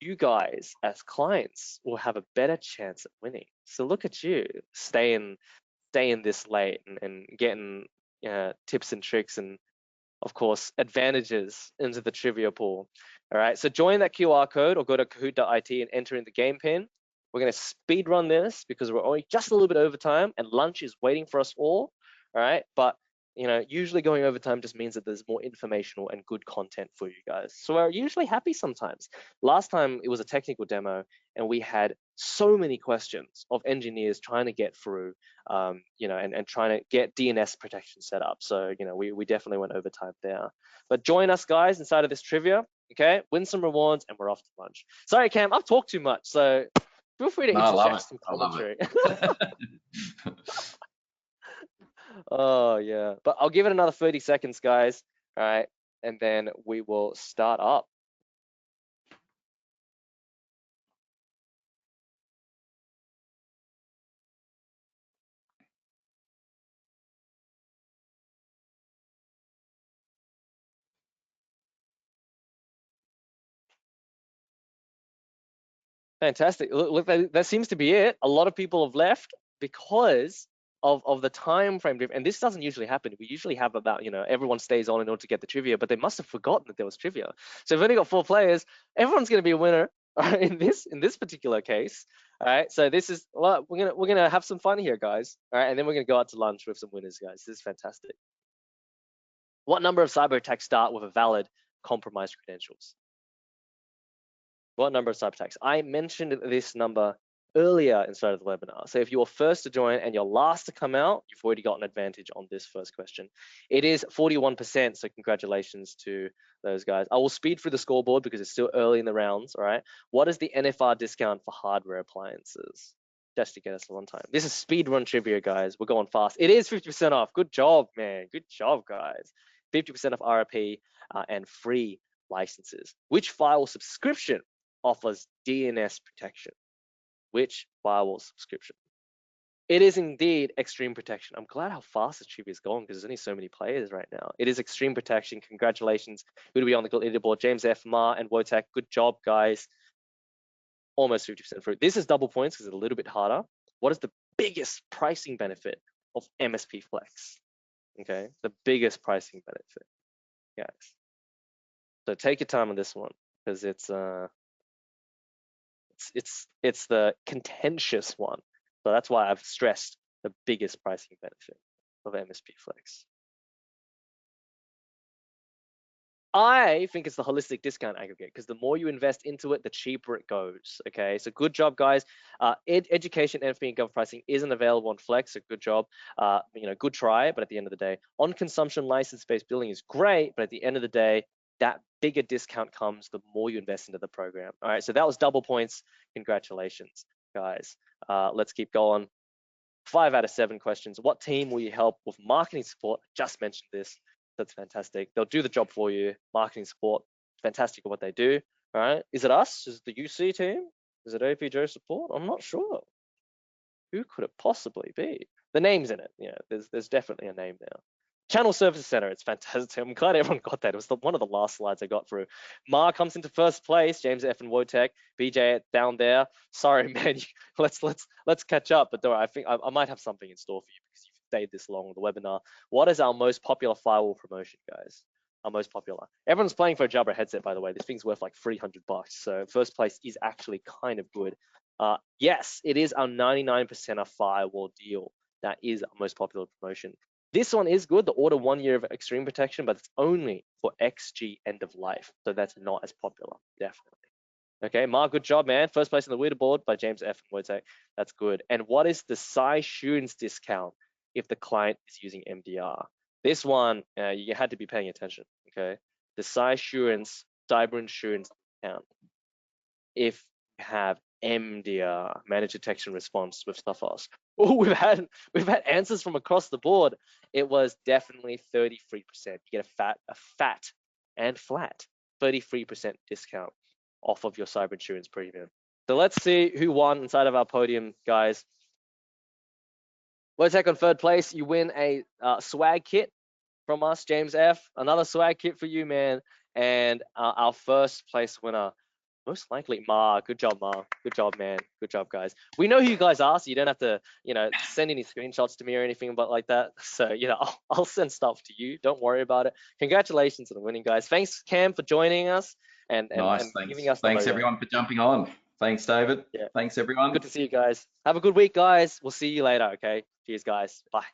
you guys as clients will have a better chance at winning. So look at you staying this late and getting tips and tricks and, of course, advantages into the trivia pool. All right, so join that QR code or go to kahoot.it and enter in the game pin. We're going to speed run this because we're only just a little bit over time and lunch is waiting for us all right? But usually going overtime just means that there's more informational and good content for you guys. So we're usually happy sometimes. Last time it was a technical demo and we had so many questions of engineers trying to get through, and trying to get DNS protection set up. So, we definitely went overtime there. But join us guys inside of this trivia, okay? Win some rewards and we're off to lunch. Sorry, Cam, I've talked too much. So feel free to No, I love interject it. some I love commentary. it. Oh yeah, but I'll give it another 30 seconds, guys. All right, and then we will start up. Fantastic. Look, that seems to be it. A lot of people have left because of the time frame difference. And this doesn't usually happen. We usually have about, everyone stays on in order to get the trivia, but they must have forgotten that there was trivia. So we've only got 4 players. Everyone's going to be a winner in this particular case. All right. So this is, well, we're gonna have some fun here, guys. All right, and then we're gonna go out to lunch with some winners, guys. This is fantastic. What number of cyber attacks start with a valid compromised credentials? What number of cyber attacks? I mentioned this number earlier inside of the webinar. So if you were first to join and you're last to come out, you've already got an advantage on this first question. It is 41%, so congratulations to those guys. I will speed through the scoreboard because it's still early in the rounds, all right? What is the NFR discount for hardware appliances? Just to get us on time. This is speed run trivia, guys. We're going fast. It is 50% off. Good job, man. Good job, guys. 50% off RRP and free licenses. Which firewall subscription offers DNS protection? Which firewall subscription? It is indeed Extreme Protection. I'm glad how fast this trivia is going because there's only so many players right now. It is Extreme Protection. Congratulations. Who do we on the leaderboard? James F, Ma, and Wotek. Good job, guys. Almost 50% through. This is double points because it's a little bit harder. What is the biggest pricing benefit of MSP Flex? Okay, the biggest pricing benefit, guys. So take your time on this one because it's the contentious one. So that's why I've stressed the biggest pricing benefit of MSP Flex. I think it's the holistic discount aggregate because the more you invest into it, the cheaper it goes. Okay, so good job, guys. Education, NFP, and gov pricing isn't available on Flex. So good job. Good try. But at the end of the day, on consumption license-based billing is great. But at the end of the day, that bigger discount comes the more you invest into the program. All right, so that was double points. Congratulations, guys. Let's keep going. 5 out of 7 questions. What team will you help with marketing support? I just mentioned this. That's fantastic. They'll do the job for you. Marketing support, fantastic at what they do. All right. Is it us? Is it the UC team? Is it APJ support? I'm not sure. Who could it possibly be? The name's in it. Yeah, there's definitely a name there. Channel Services Center, it's fantastic. I'm glad everyone got that. It was one of the last slides I got through. Ma comes into first place, James F and Wotek, BJ down there. Sorry, man, let's catch up. But I think I might have something in store for you because you've stayed this long on the webinar. What is our most popular firewall promotion, guys? Our most popular. Everyone's playing for a Jabra headset, by the way. This thing's worth like $300. So first place is actually kind of good. Yes, it is our 99% off firewall deal. That is our most popular promotion. This one is good, the order 1 year of extreme protection, but it's only for XG end of life. So that's not as popular, definitely. Okay, Mark, good job, man. First place on the leaderboard by James F and Wotek. That's good. And what is the Cysurance discount if the client is using MDR? This one, you had to be paying attention, okay? The Cysurance cyber insurance discount if you have MDR, managed detection response with Sophos. Oh, we've had answers from across the board. It was definitely 33%. You get a fat and flat 33% discount off of your cyber insurance premium. So let's see who won inside of our podium, guys. Wotek on third place. You win a swag kit from us, James F. Another swag kit for you, man. And our first place winner, most likely Ma. Good job, Ma. Good job, man. Good job, guys. We know who you guys are, so you don't have to, send any screenshots to me or anything about like that. So, I'll send stuff to you. Don't worry about it. Congratulations on winning, guys. Thanks, Cam, for joining us and Nice. giving us the Thanks lowdown. everyone for jumping on. Thanks, David. Yeah. Thanks, everyone. Good to see you guys. Have a good week, guys. We'll see you later, okay? Cheers, guys. Bye.